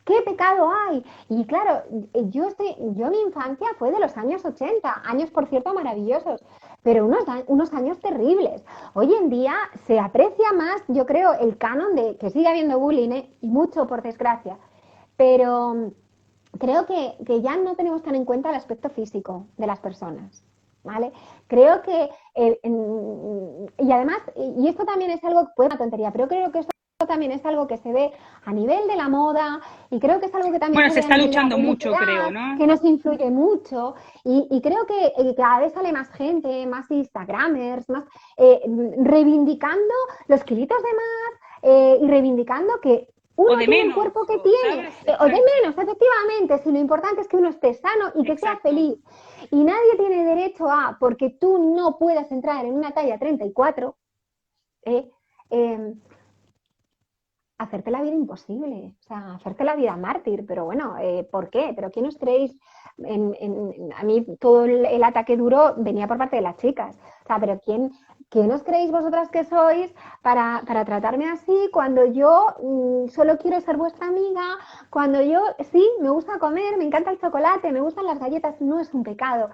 ¿Qué pecado hay? Y claro, mi infancia fue de los años 80, años por cierto maravillosos, pero unos años terribles. Hoy en día se aprecia más, yo creo, el canon de que sigue habiendo bullying, y mucho por desgracia, pero creo que ya no tenemos tan en cuenta el aspecto físico de las personas, ¿vale? Creo que, y además, y esto también es algo que puede ser una tontería, pero creo que esto trabajo también es algo que se ve a nivel de la moda y creo que es algo que también
Bueno,
se
se
ve a
está
nivel de la
luchando mucho, creo,
publicidad,
¿no?
que nos influye mucho y creo que cada vez sale más gente, más Instagramers, más reivindicando los kilitos de más y reivindicando que
O
uno
de
tiene el
menos,
cuerpo que tiene,
¿sabes?
o de
Exacto,
menos, efectivamente, si lo importante es que uno esté sano y que sea
exacto.
feliz. Y nadie tiene derecho a, porque tú no puedas entrar en una talla 34, eh, eh, hacerte la vida imposible, o sea, hacerte la vida mártir, pero bueno, ¿por qué? ¿Pero quién os creéis? A mí todo el ataque duro venía por parte de las chicas, o sea, pero ¿quién os creéis vosotras que sois para tratarme así cuando yo solo quiero ser vuestra amiga, cuando yo, sí, me gusta comer, me encanta el chocolate, me gustan las galletas, no es un pecado,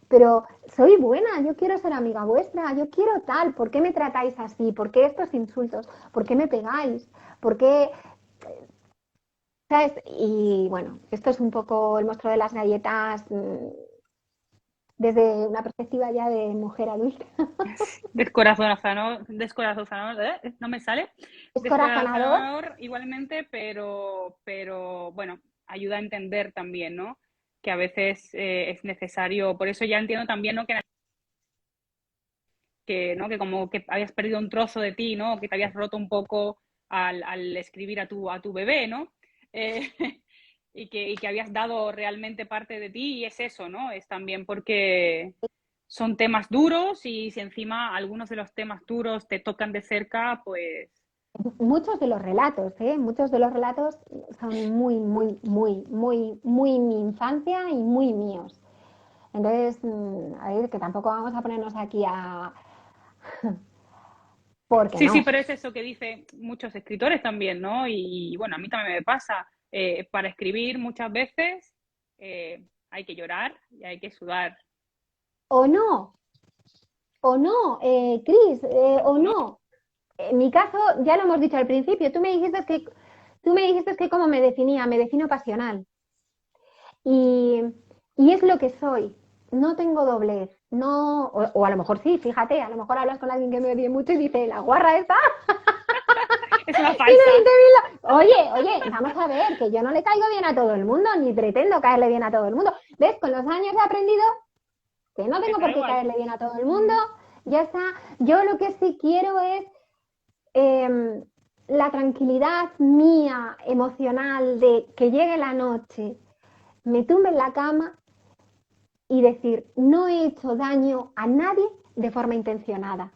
pero soy buena, yo quiero ser amiga vuestra, yo quiero tal, ¿por qué me tratáis así? ¿Por qué estos insultos? ¿Por qué me pegáis? ¿Por qué? ¿Sabes? Y bueno, esto es un poco el monstruo de las galletas desde una perspectiva ya de mujer adulta.
Descorazonador, no me sale.
Es corazonador.
Descorazonador igualmente, pero bueno, ayuda a entender también, ¿no? Que a veces es necesario, por eso ya entiendo también, ¿no? ¿No? Que como que habías perdido un trozo de ti, ¿no? Que te habías roto un poco al escribir a tu bebé, ¿no? Eh, y que habías dado realmente parte de ti y es eso, ¿no? Es también porque son temas duros y si encima algunos de los temas duros te tocan de cerca, pues...
Muchos de los relatos, ¿eh? Muchos de los relatos son muy, muy, muy, muy, muy mi infancia y muy míos. Entonces, a ver, que tampoco vamos a ponernos aquí a... Porque
Sí, sí,
no.
pero es eso que dicen muchos escritores también, ¿no? Y bueno, a mí también me pasa. Para escribir muchas veces hay que llorar y hay que sudar,
O no, o no, Cris, o
¿no?
no. En mi caso, ya lo hemos dicho al principio, tú me dijiste que cómo me defino pasional. Y, y es lo que soy. No tengo doblez. No, o a lo mejor sí, fíjate, a lo mejor hablas con alguien que me odia mucho y dice, la guarra esta,
Es una
y no
falsa.
dice bien oye, vamos a ver, que yo no le caigo bien a todo el mundo, ni pretendo caerle bien a todo el mundo. ¿Ves? Con los años he aprendido que no
Que
tengo
te da
por qué
igual.
caerle bien a todo el mundo. Ya está. Yo lo que sí quiero es eh, la tranquilidad mía emocional de que llegue la noche, me tumbe en la cama y decir, no he hecho daño a nadie de forma intencionada.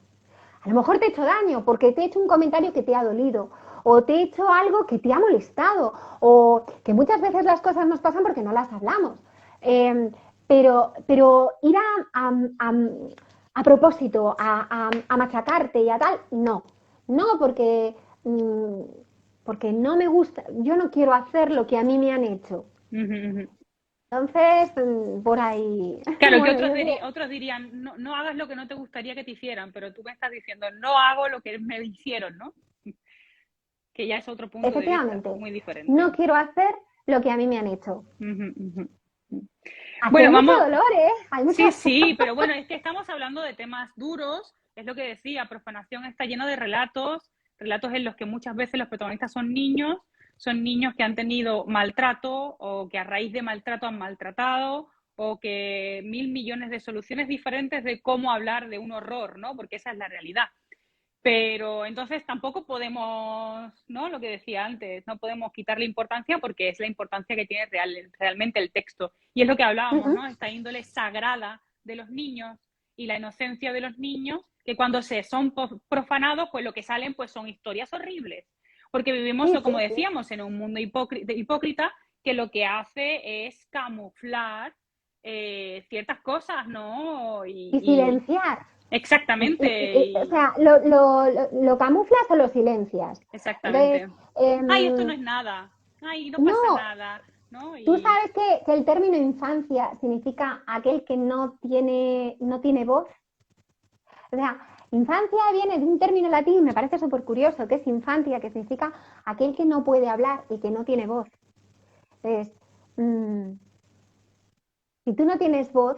A lo mejor te he hecho daño porque te he hecho un comentario que te ha dolido o te he hecho algo que te ha molestado o que muchas veces las cosas nos pasan porque no las hablamos. Eh, pero ir a propósito, a machacarte y a tal, no. No porque, porque no me gusta, yo no quiero hacer lo que a mí me han hecho.
Ujú, ujú.
Entonces, por ahí,
Claro, que
bueno, yo sé,
otros dirían, no, no hagas lo que no te gustaría que te hicieran, pero tú me estás diciendo, no hago lo que me hicieron, ¿no? Que ya es otro punto de vista,
efectivamente,
muy diferente.
no quiero hacer lo que a mí me han hecho.
Ujú, ujú.
Aquí
Bueno,
hay mucho
vamos,
dolor, ¿eh? Hay
sí,
mucha...
sí, pero bueno, es que estamos hablando de temas duros, es lo que decía, Profanación está lleno de relatos, relatos en los que muchas veces los protagonistas son niños que han tenido maltrato o que a raíz de maltrato han maltratado o que mil millones de soluciones diferentes de cómo hablar de un horror, ¿no? Porque esa es la realidad. Pero entonces tampoco podemos, ¿no? Lo que decía antes, no podemos quitarle importancia porque es la importancia que tiene realmente el texto. Y es lo que hablábamos, ¿no? Esta índole sagrada de los niños y la inocencia de los niños, que cuando se son profanados, pues lo que salen pues son historias horribles. Porque vivimos,
Sí,
como
sí, sí.
decíamos, en un mundo hipócrita que lo que hace es camuflar ciertas cosas, ¿no?
Y silenciar.
Exactamente.
O sea, lo camuflas o lo silencias. Entonces,
Exactamente. Ay, esto no es nada. Ay, no pasa
no,
nada, ¿no?
tú
Y
sabes que el término infancia significa aquel que no tiene voz. O sea, infancia viene de un término latín, me parece súper curioso, que es infancia, que significa aquel que no puede hablar y que no tiene voz. Entonces, si tú no tienes voz,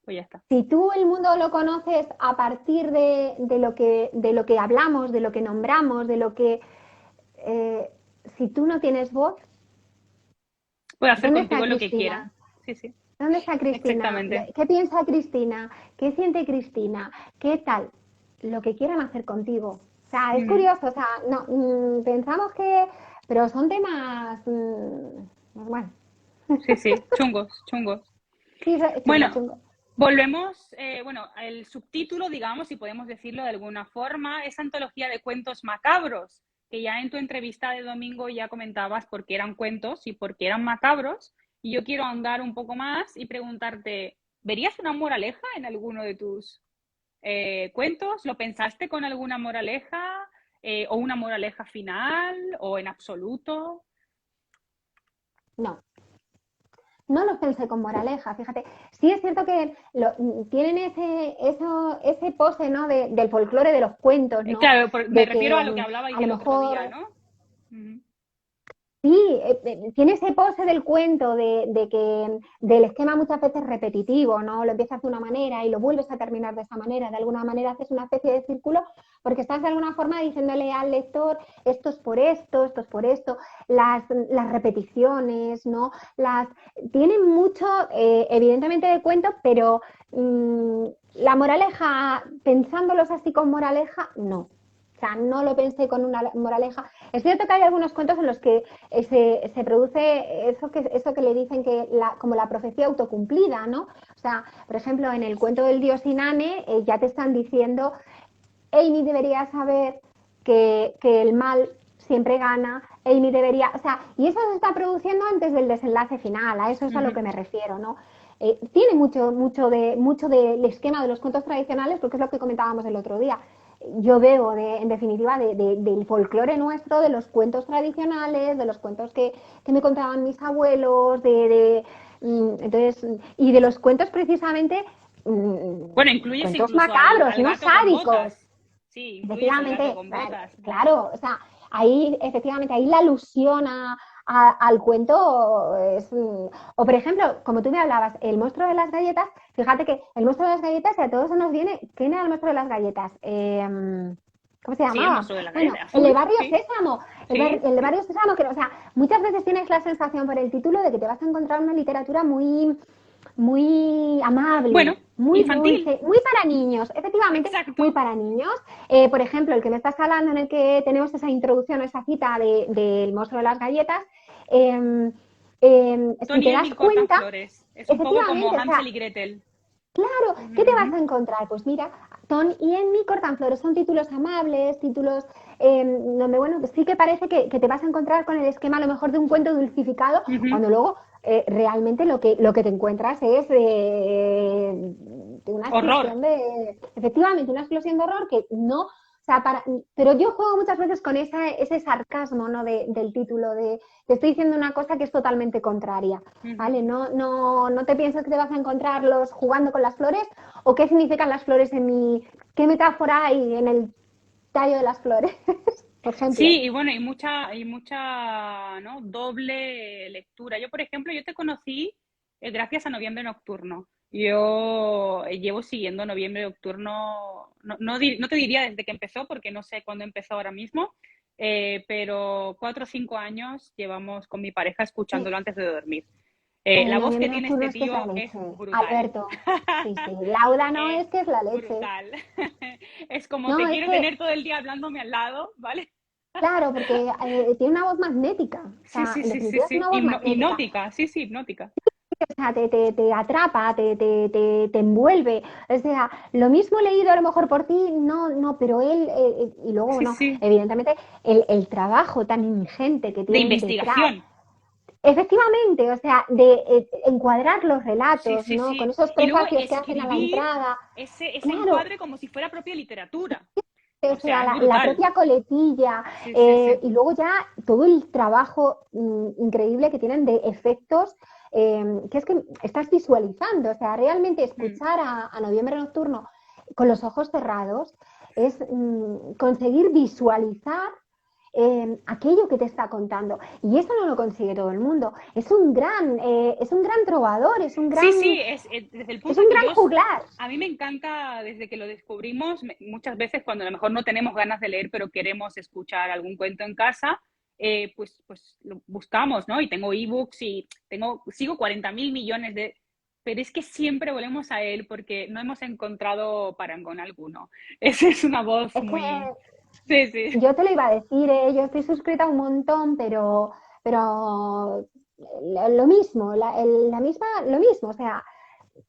pues ya está.
Si tú el mundo lo conoces a partir de lo que hablamos, de lo que nombramos, de lo que... si tú no tienes voz,
Puede hacer
¿dónde está
contigo lo que quiera.
Cristina?
Sí, sí,
¿Dónde está Cristina?
exactamente.
¿Qué piensa Cristina? ¿Qué siente Cristina? ¿Qué tal? Lo que quieran hacer contigo. O sea, es
Ujú.
curioso, o sea, no, pensamos que... Pero son temas... pues bueno,
Sí, sí, chungos, chungos.
sí, chungo,
Bueno,
chungo.
volvemos, bueno, el subtítulo, digamos, si podemos decirlo de alguna forma, es antología de cuentos macabros, que ya en tu entrevista de domingo ya comentabas por qué eran cuentos y por qué eran macabros. Y yo quiero ahondar un poco más y preguntarte, ¿verías una moraleja en alguno de tus cuentos? ¿Lo pensaste con alguna moraleja? ¿O una moraleja final? ¿O en absoluto?
No. No los pensé con moraleja, fíjate. Sí es cierto que tienen ese pose, ¿no? Del folclore de los cuentos, ¿no?
Claro, me
De
refiero
que
a lo que hablabais
a lo
el otro día,
mejor
¿no? Uh-huh.
sí, tiene ese pose del cuento, del esquema muchas veces repetitivo, ¿no? Lo empiezas de una manera y lo vuelves a terminar de esa manera. De alguna manera haces una especie de círculo porque estás de alguna forma diciéndole al lector esto es por esto, esto es por esto. Las repeticiones, ¿no? Tienen mucho, evidentemente, de cuento, pero la moraleja, pensándolos así con moraleja, no. O sea, no lo pensé con una moraleja. Es cierto que hay algunos cuentos en los que se produce eso que le dicen que como la profecía autocumplida, ¿no? O sea, por ejemplo, en el cuento del dios Inanne ya te están diciendo, Amy debería saber que el mal siempre gana, Amy debería, o sea, y eso se está produciendo antes del desenlace final, a eso es a lo
Uh-huh.
que me refiero, ¿no? Tiene mucho del esquema de los cuentos tradicionales, porque es lo que comentábamos el otro día. Yo veo, en definitiva, del folclore nuestro, de los cuentos tradicionales, de los cuentos que me contaban mis abuelos, entonces, y de los cuentos precisamente,
Bueno, incluyes
cuentos
incluso
macabros,
al
no
gato con
sádicos.
botas. Sí, incluyes al gato
Efectivamente,
con botas.
claro, o sea, ahí efectivamente ahí la alusión al cuento es... O por ejemplo, como tú me hablabas, el monstruo de las galletas, fíjate que el monstruo de las galletas, a todos se nos viene, ¿quién era el monstruo de las galletas? ¿Cómo se
Sí, el
llamaba?
monstruo de la
Bueno,
galleta
el de
azul,
Barrio
sí.
Sésamo,
Sí,
el de
sí.
Barrio Sésamo, que, o sea, muchas veces tienes la sensación por el título de que te vas a encontrar una literatura muy
Bueno,
amable, muy
infantil.
dulce, muy para niños, efectivamente, muy
Exacto.
para niños. Por ejemplo, el que me estás hablando en el que tenemos esa introducción, esa cita del monstruo de las galletas, si
Tony
te
y
das
Emil
cuenta,
Cortanflores. Es un poco como
efectivamente, o sea,
Hansel y Gretel.
claro, ¿qué te vas a encontrar? Pues mira, Ton y en mi Cortanflores son títulos amables, títulos donde, bueno, pues sí que parece que te vas a encontrar con el esquema a lo mejor de un cuento dulcificado,
Ujú.
cuando luego realmente lo que te encuentras es de una
Horror.
explosión efectivamente, una explosión de horror que no, o sea, pero yo juego muchas veces con ese sarcasmo, ¿no? Del título, te estoy diciendo una cosa que es totalmente contraria.
Ujú.
¿Vale? No te pienses que te vas a encontrarlos jugando con las flores o qué significan las flores qué metáfora hay en el tallo de las flores, por ejemplo.
Sí, y bueno, y mucha, ¿no? Doble lectura. Yo, por ejemplo, yo te conocí gracias a Noviembre Nocturno. Yo llevo siguiendo Noviembre Nocturno, no te diría desde que empezó, porque no sé cuándo empezó ahora mismo, pero 4 o 5 años llevamos con mi pareja
Sí,
escuchándolo antes de dormir.
el
La voz que
noviembre
tiene
nocturno
este
es que es la
tío es
leche.
brutal.
Alberto, sí, sí. Laura no
Es
es que es la leche.
brutal. Es como
No,
te
es
quiere
que,
tener todo el día hablándome al lado, ¿vale?
claro, porque tiene una voz magnética. O
Sí,
sea,
sí,
en
sí, sí,
definitiva es
sí.
una voz magnética.
Hipnótica, sí, sí, hipnótica.
O sea, te atrapa, te envuelve. O sea, lo mismo leído a lo mejor por ti, no, pero él, y luego,
Sí,
bueno,
sí.
evidentemente, el trabajo tan ingente que
De
tienen detrás.
investigación.
Efectivamente, o sea, de encuadrar los
Sí,
relatos,
sí,
¿no? Con
sí.
esos
Y luego
prefacios que hacen a la
escribir
entrada.
ese
Claro,
encuadre como si fuera propia literatura.
o
O sea,
sea,
es
la
brutal.
propia coletilla,
Sí, sí, sí.
y luego ya todo el trabajo increíble que tienen de efectos, que es que estás visualizando, o sea, realmente
Mm.
escuchar a Noviembre Nocturno con los ojos cerrados es conseguir visualizar aquello que te está contando. Y eso no lo consigue todo el mundo. Es un gran trovador,
Sí, sí, desde el
es
punto
un
de que
gran juglar.
a mí me encanta desde que lo descubrimos, muchas veces cuando a lo mejor no tenemos ganas de leer, pero queremos escuchar algún cuento en casa, pues lo buscamos, ¿no? Y tengo ebooks y sigo 40.000 millones de... Pero es que siempre volvemos a él porque no hemos encontrado parangón alguno. Esa es una voz
Es que
muy... Sí, sí.
yo te lo iba a decir, yo estoy suscrita a un montón, pero lo mismo, lo mismo, o sea,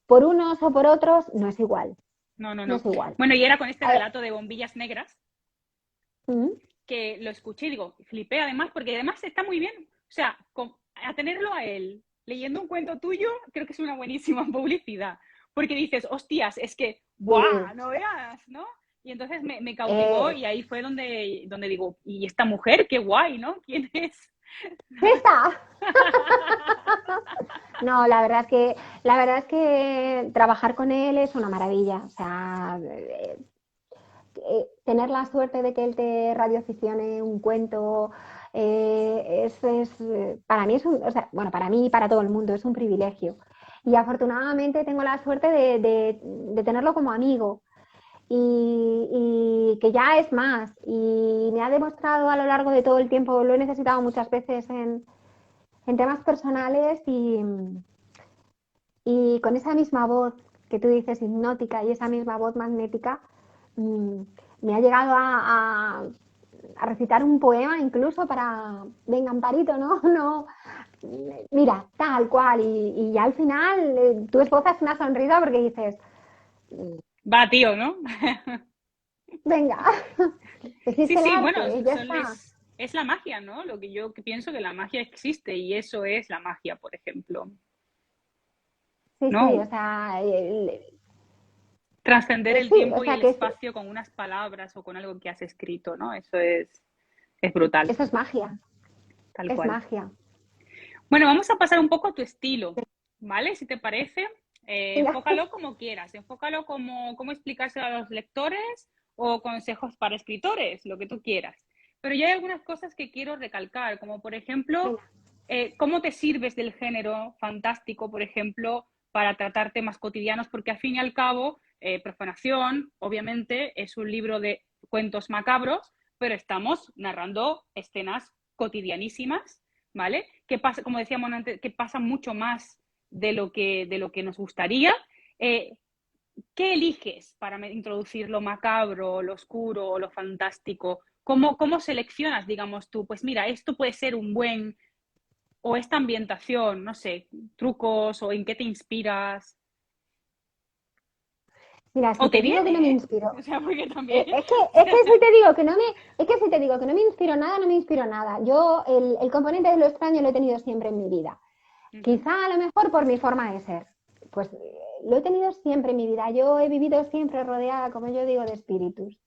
por unos o por otros no es igual,
No, no,
no
no.
es igual.
Bueno, y era con este
Eh,
relato de Bombillas Negras,
mm,
que lo escuché y digo, flipé además, porque además está muy bien. O sea, a tenerlo a él leyendo un cuento tuyo, creo que es una buenísima publicidad. Porque dices, hostias, es que, ¡buah!
sí,
No veas, ¿no? Y entonces me cautivó
eh,
y ahí fue donde digo, ¿y esta mujer? ¡Qué guay!, ¿no? ¿Quién es?
¡esta! No, la verdad es que trabajar con él es una maravilla. O sea, tener la suerte de que él te radioficione un cuento para mí o sea, bueno, para mí y para todo el mundo es un privilegio. Y afortunadamente tengo la suerte de tenerlo como amigo y que ya es más. Y me ha demostrado a lo largo de todo el tiempo, lo he necesitado muchas veces en temas personales y con esa misma voz que tú dices hipnótica y esa misma voz magnética, mmm, me ha llegado a recitar un poema incluso para, venga, Amparito, ¿no? No, mira, tal cual. Y ya al final tú esbozas una sonrisa porque dices,
Va, tío, ¿no?
venga,
Sí,
existe el
sí, bueno,
arte, ya está.
es la magia, ¿no? Lo que yo pienso que la magia existe y eso es la magia, por ejemplo,
Sí, sí, o
¿no?
sea,
Trascender el
sí, o
tiempo y
sea
el
que
espacio con unas palabras o con algo que has escrito, ¿no? Es brutal,
eso es magia,
tal
es
cual.
magia.
Bueno, vamos a pasar un poco a tu estilo, ¿vale? Si te parece,
Venga.
enfócalo como quieras, enfócalo como cómo explicárselo a los lectores o consejos para escritores, lo que tú quieras. Pero ya hay algunas cosas que quiero recalcar, como por ejemplo,
Venga.
cómo te sirves del género fantástico, por ejemplo, para tratar temas cotidianos, porque al fin y al cabo, Profanación, obviamente, es un libro de cuentos macabros, pero estamos narrando escenas cotidianísimas, ¿vale? Que pasa, como decíamos antes, que pasa mucho más de lo que nos gustaría. Eh, ¿Qué eliges para introducir lo macabro, lo oscuro o lo fantástico? ¿Cómo seleccionas, digamos tú? Pues mira, esto puede ser un buen, o esta ambientación, no sé, trucos o en qué te inspiras.
Mira,
O
si
te
te digo que no me
viene, ¿eh?
inspiro,
O sea, porque también...
es que si te digo que no me, es que si te digo que no me inspiro nada, no me inspiro nada. Yo el componente de lo extraño lo he tenido siempre en mi vida.
Ujú.
Quizá a lo mejor por mi forma de ser. Pues lo he tenido siempre en mi vida. Yo he vivido siempre rodeada, como yo digo, de espíritus.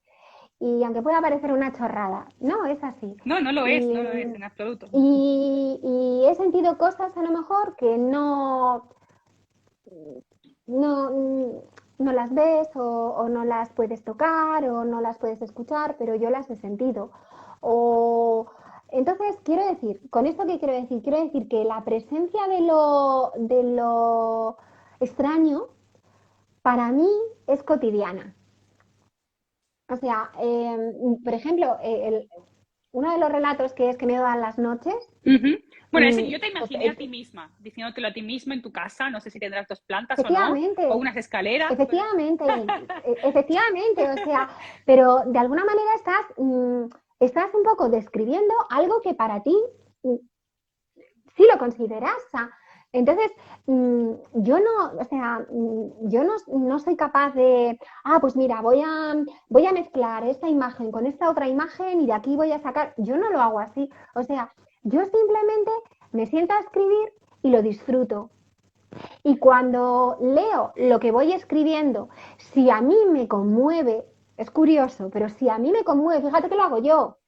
Y aunque pueda parecer una chorrada, no, es así.
No,
Y,
no lo es en absoluto.
y he sentido cosas a lo mejor que no, no las ves o no las puedes tocar o no las puedes escuchar, pero yo las he sentido. O, entonces, quiero decir, ¿con esto qué quiero decir? Quiero decir que la presencia de lo extraño para mí es cotidiana. O sea, por ejemplo, uno de los relatos que es que me dan las noches,
Ujú. Bueno,
mm,
yo te
pues,
imaginé a ti misma, diciéndotelo a ti misma en tu casa, no sé si tendrás dos plantas o no, o
efectivamente,
unas escaleras, pero...
efectivamente, efectivamente, o sea, pero de alguna manera estás un poco describiendo algo que para ti sí lo consideras. O sea, entonces, yo no, o sea, yo no soy capaz de, pues mira, voy a mezclar esta imagen con esta otra imagen y de aquí voy a sacar, yo no lo hago así. O sea, yo simplemente me siento a escribir y lo disfruto. Y cuando leo lo que voy escribiendo, si a mí me conmueve, es curioso, pero si a mí me conmueve, fíjate que lo hago yo,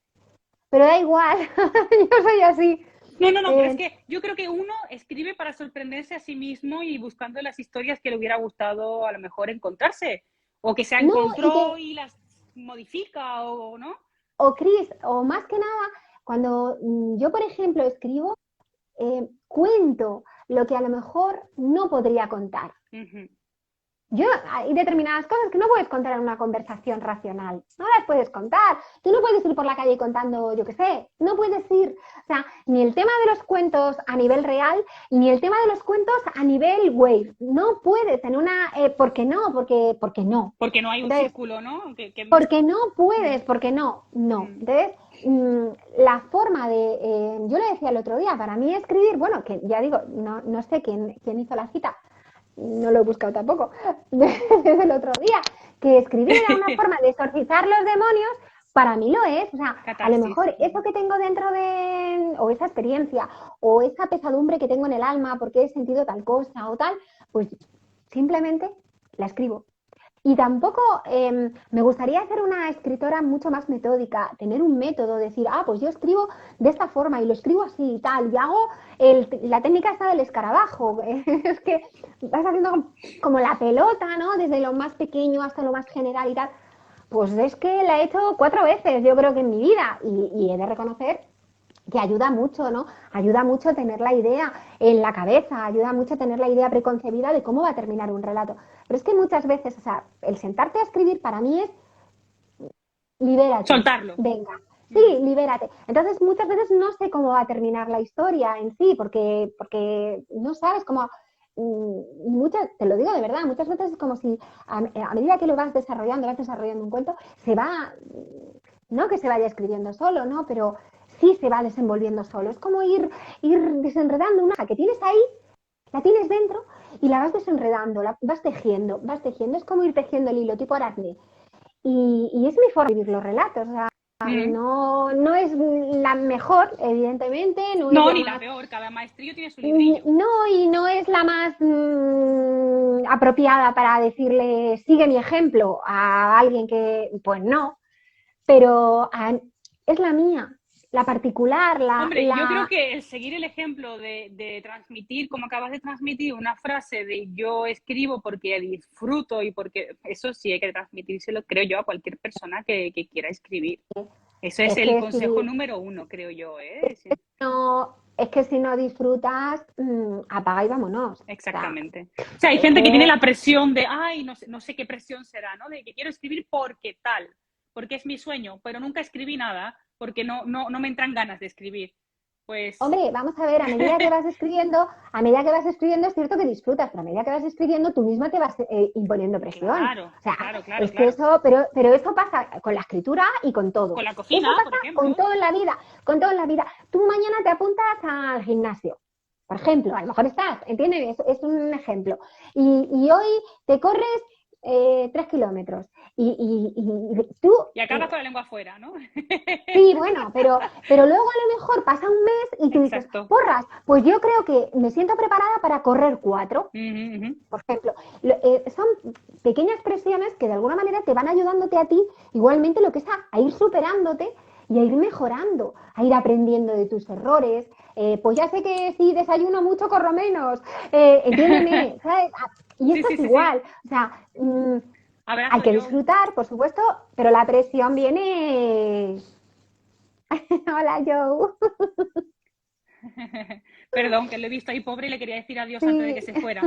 pero da igual, yo soy así.
No, no, no, pero es
Eh,
que yo creo que uno escribe para sorprenderse a sí mismo y buscando las historias que le hubiera gustado a lo mejor encontrarse, o que se
no, y
encontró
que
y las modifica, o no.
o Cris, o más que nada, cuando yo, por ejemplo, escribo, cuento lo que a lo mejor no podría contar.
Ujú.
Hay determinadas cosas que no puedes contar en una conversación racional, no las puedes contar. Tú no puedes ir por la calle contando, yo qué sé, no puedes ir, o sea, ni el tema de los cuentos a nivel real, ni el tema de los cuentos a nivel wave. No puedes en una, ¿por qué no? Porque no.
Porque no hay un
Entonces,
círculo, ¿no?
porque no puedes, porque no, no.
Mm.
Entonces, la forma de, yo le decía el otro día, para mí escribir, bueno, que ya digo, no sé quién hizo la cita, no lo he buscado tampoco, desde el otro día, que escribir era una forma de exorcizar los demonios, para mí lo es. O sea, a lo
Catarsis.
mejor eso que tengo dentro de, o esa experiencia, o esa pesadumbre que tengo en el alma porque he sentido tal cosa o tal, pues simplemente la escribo. Y tampoco me gustaría ser una escritora mucho más metódica, tener un método, decir, pues yo escribo de esta forma y lo escribo así y tal, y hago la técnica esta del escarabajo. Es que vas haciendo como la pelota, ¿no? Desde lo más pequeño hasta lo más general y tal. Pues es que la he hecho 4 veces, yo creo que en mi vida, y he de reconocer que ayuda mucho, ¿no? Ayuda mucho tener la idea en la cabeza, ayuda mucho tener la idea preconcebida de cómo va a terminar un relato. Pero es que muchas veces, o sea, el sentarte a escribir para mí es libérate,
Soltarlo.
venga, sí,
Mm.
libérate. Entonces muchas veces no sé cómo va a terminar la historia en sí, porque no sabes cómo. Te lo digo de verdad, muchas veces es como si a medida que lo vas desarrollando un cuento, se va, no que se vaya escribiendo solo, ¿no? Pero sí se va desenvolviendo solo. Es como ir desenredando una hoja que tienes ahí, la tienes dentro y la vas desenredando, la vas tejiendo, vas tejiendo. Es como ir tejiendo el hilo tipo aracne. Y es mi forma de vivir los relatos. O sea,
Mm.
no es la mejor, evidentemente, no es
No,
la
ni la
más.
peor. Cada maestrillo tiene su librillo.
No, y no es la más apropiada para decirle, sigue mi ejemplo a alguien que, pues no, pero es la mía, la particular,
Hombre, yo creo que el seguir el ejemplo de transmitir, como acabas de transmitir, una frase de yo escribo porque disfruto y porque eso sí hay que transmitírselo, creo yo, a cualquier persona que quiera escribir. Eso es
es
el
que
consejo
si
número uno, creo yo, ¿eh? Sí,
no, es que si no disfrutas, apaga y vámonos. O sea,
exactamente. O sea, hay
es
gente que tiene
que
la presión de, ay, no sé qué presión será, ¿no? De que quiero escribir porque tal, porque es mi sueño, pero nunca escribí nada porque no me entran ganas de escribir. Pues
hombre, vamos a ver, a medida que vas escribiendo es cierto que disfrutas, pero a medida que vas escribiendo tú misma te vas imponiendo presión.
claro,
O sea,
claro, claro,
es que
claro.
eso, pero eso pasa con la escritura y con todo.
Con la
Eso
cocina, por
pasa con
ejemplo.
todo en la vida, con todo en la vida. Tú mañana te apuntas al gimnasio, por ejemplo, a lo mejor ¿entiendes? Es un ejemplo. Y hoy te corres 3 kilómetros y tú
Y acabas con la lengua afuera, ¿no?
sí, bueno, pero luego a lo mejor pasa un mes y tú dices,
Exacto.
porras, pues yo creo que me siento preparada para correr 4,
Uh -huh.
por ejemplo. Son pequeñas presiones que de alguna manera te van ayudándote a ti, igualmente lo que es a ir superándote y a ir mejorando, a ir aprendiendo de tus errores. Pues ya sé que si desayuno mucho corro menos, entiéndeme, ¿sabes? Y
Sí,
esto
sí,
es
sí, sí.
igual, o sea, hay
Abrazo,
que
yo.
disfrutar, por supuesto, pero la presión viene. Hola, Joe.
Perdón, que lo he visto ahí pobre y le quería decir adiós antes de
Sí,
que se fuera.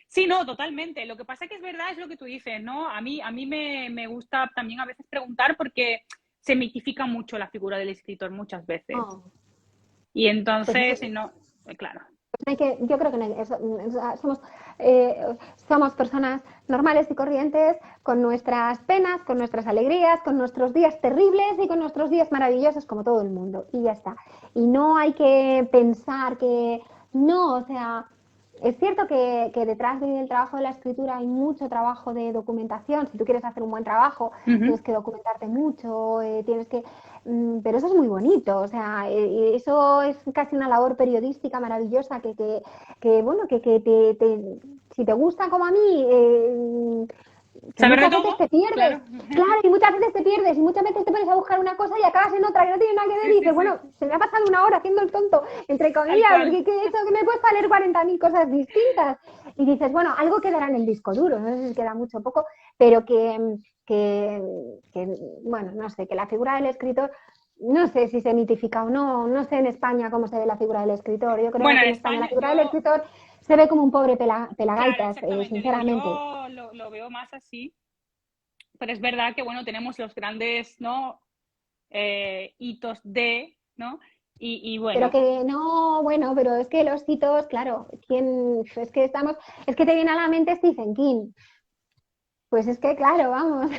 Sí, no, totalmente. Lo que pasa que es verdad, es lo que tú dices, ¿no? A mí me gusta también a veces preguntar porque se mitifica mucho la figura del escritor muchas veces.
oh,
Y
pues eso,
entonces, no, claro.
yo creo que no somos personas normales y corrientes con nuestras penas, con nuestras alegrías, con nuestros días terribles y con nuestros días maravillosos como todo el mundo. Y ya está. Y no hay que pensar que no, o sea, es cierto que detrás del trabajo de la escritura hay mucho trabajo de documentación. Si tú quieres hacer un buen trabajo,
Uh -huh.
tienes que documentarte mucho, pero eso es muy bonito. O sea, eso es casi una labor periodística maravillosa bueno, si te gusta como a mí, que
¿Saber de
muchas veces
todo?
te pierdes.
Claro.
Claro, y muchas veces te pierdes, y muchas veces te pones a buscar una cosa y acabas en otra que no tiene nada que ver
Sí,
y
sí,
dices,
sí.
bueno, se me ha pasado una hora haciendo el tonto, entre
Tal
comillas,
cual.
porque ¿qué he hecho? Que me he puesto a leer 40.000 cosas distintas. Y dices, bueno, algo quedará en el disco duro, no sé si queda mucho o poco, pero que, bueno, no sé, que la figura del escritor, no sé si se mitifica o no, no sé en España cómo se ve la figura del escritor. Yo creo
Bueno,
que
en
en España la
España,
figura del
yo,
escritor se ve como un pobre
claro,
pelagaitas,
exactamente, digo,
sinceramente.
yo lo veo más así, pero es verdad que, bueno, tenemos los grandes, ¿no? Hitos de, ¿no? Y
Pero
bueno,
que no, bueno, pero es que los citos, claro, es que te viene a la mente Stephen King. Pues es que, claro, vamos,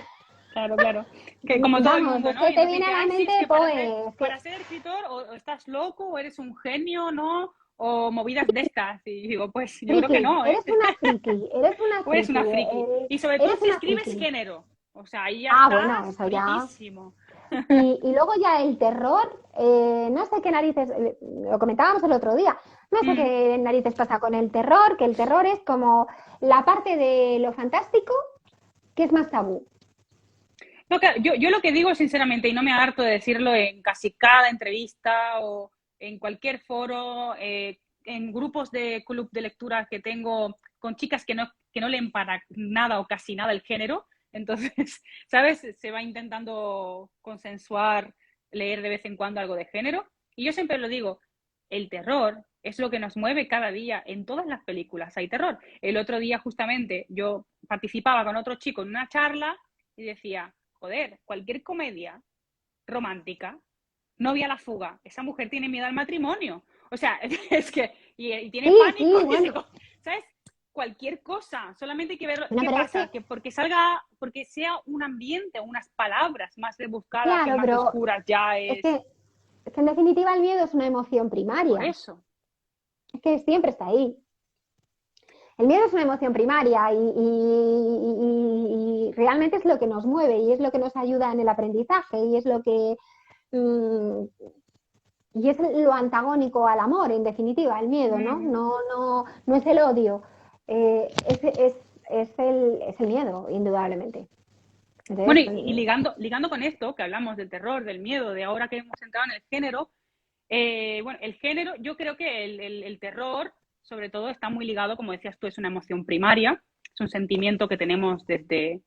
claro, claro. Que como todo el
vamos,
mundo,
es
¿no?
que
Y
te
entonces
viene a
dice,
la
ay, sí,
mente
es que
Poe, es que,
para ser escritor o estás loco o eres un genio, ¿no? O movidas de estas. Y digo, pues yo creo que
friki,
no, ¿eh?
eres una
O eres
friki,
una friki. Y sobre todo
eres
si
una
escribes
friki.
género. O sea, ahí ya
Ah, bueno,
estás
eso ya.
friquísimo.
Y luego ya el terror, no sé qué narices, lo comentábamos el otro día, no sé
Mm.
qué narices pasa con el terror, que el terror es como la parte de lo fantástico que es más tabú.
No, claro, yo lo que digo sinceramente, y no me harto de decirlo en casi cada entrevista o en cualquier foro, en grupos de club de lectura que tengo con chicas que no leen para nada o casi nada el género, entonces, ¿sabes? Se va intentando consensuar, leer de vez en cuando algo de género. Y yo siempre lo digo, el terror es lo que nos mueve cada día. En todas las películas hay terror. El otro día justamente yo participaba con otro chico en una charla y decía, joder, cualquier comedia romántica, Novia a la fuga, esa mujer tiene miedo al matrimonio. O sea, es que, y tiene
Sí,
pánico,
sí,
y
bueno,
¿sabes? Cualquier cosa, solamente hay que ver
bueno,
qué
pero es
pasa,
que,
que porque salga, porque sea un ambiente, unas palabras más rebuscadas y
claro,
más
pero
oscuras, ya
es
es
que, es que en definitiva el miedo es una emoción
por
primaria,
eso.
es que siempre está ahí. El miedo es una emoción primaria y realmente es lo que nos mueve y es lo que nos ayuda en el aprendizaje y es lo que mm, y es lo antagónico al amor, en definitiva, el miedo, ¿no?
Mm.
No es el odio, es el miedo, indudablemente.
Bueno,
Entonces,
y ligando con esto, que hablamos del terror, del miedo, de ahora que hemos entrado en el género, bueno, el género, yo creo que el terror, sobre todo, está muy ligado, como decías tú, es una emoción primaria, es un sentimiento que tenemos desde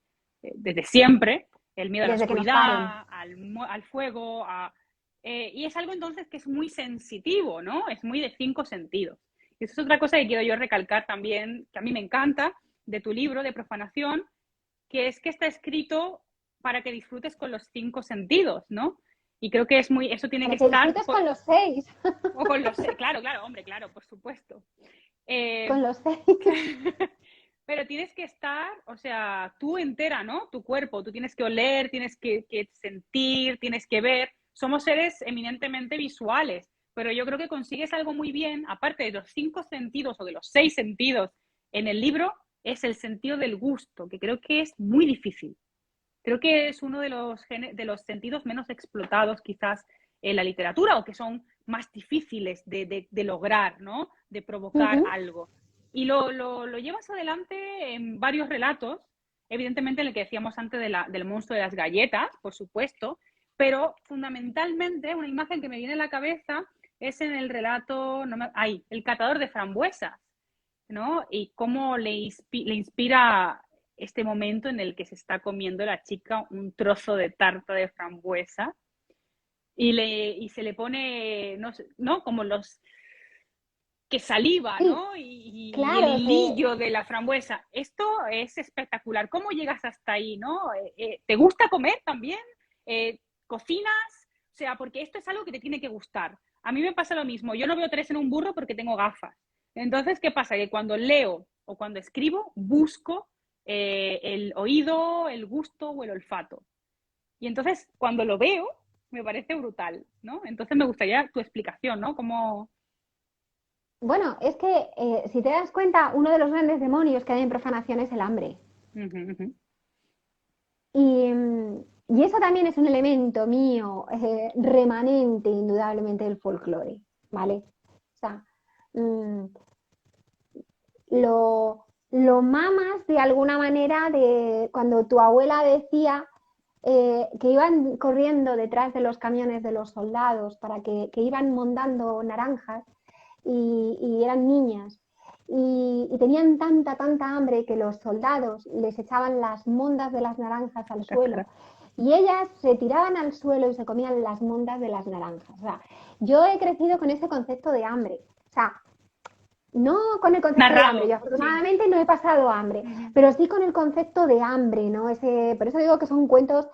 siempre, el miedo a la
desde que nos paren.
oscuridad, al fuego, y es algo entonces que es muy sensitivo, ¿no? Es muy de 5 sentidos. Y eso es otra cosa que quiero yo recalcar también, que a mí me encanta, de tu libro de profanación, que es que está escrito para que disfrutes con los 5 sentidos, ¿no? Y creo que es muy, eso tiene que
Para que
estar,
disfrutes con los 6,
o con los, claro, claro, hombre, claro, por supuesto.
con
Eh,
los 6.
pero tienes que estar, o sea, tú entera, ¿no? Tu cuerpo, tú tienes que oler, tienes que sentir, tienes que ver. Somos seres eminentemente visuales, pero yo creo que consigues algo muy bien, aparte de los 5 sentidos o de los 6 sentidos en el libro, es el sentido del gusto, que creo que es muy difícil. Creo que es uno de los sentidos menos explotados quizás en la literatura o que son más difíciles de lograr, ¿no? De provocar algo. Y lo llevas adelante en varios relatos, evidentemente en el que decíamos antes del monstruo de las galletas, por supuesto, pero fundamentalmente una imagen que me viene a la cabeza es en el relato, El catador de frambuesas, ¿no? Y cómo le inspira este momento en el que se está comiendo la chica un trozo de tarta de frambuesa y se le pone, no, ¿no? Como los que saliva,
Sí,
¿no? Y el
claro,
hilillo de la frambuesa. Esto es espectacular. ¿Cómo llegas hasta ahí, no? ¿Te gusta comer también? ¿Cocinas? O sea, porque esto es algo que te tiene que gustar. A mí me pasa lo mismo. Yo no veo tres en un burro porque tengo gafas. Entonces, ¿qué pasa? Que cuando leo o cuando escribo, busco el oído, el gusto o el olfato. Y entonces, cuando lo veo, me parece brutal, ¿no? Entonces, me gustaría tu explicación, ¿no? ¿Cómo?
bueno, es que si te das cuenta, uno de los grandes demonios que hay en profanación es el hambre.
Uh -huh, uh -huh.
Y eso también es un elemento mío remanente, indudablemente, del folclore, ¿vale? O sea, mm, lo mamas de alguna manera de cuando tu abuela decía que iban corriendo detrás de los camiones de los soldados para que iban montando naranjas y eran niñas y tenían tanta hambre que los soldados les echaban las mondas de las naranjas al suelo y ellas se tiraban al suelo y se comían las mondas de las naranjas. O sea, yo he crecido con ese concepto de hambre. O sea, no con el concepto de hambre,
Narrado,
yo
sí.
afortunadamente no he pasado hambre,
Ujú.
pero sí con el concepto de hambre, ¿no? Por eso digo que son cuentos,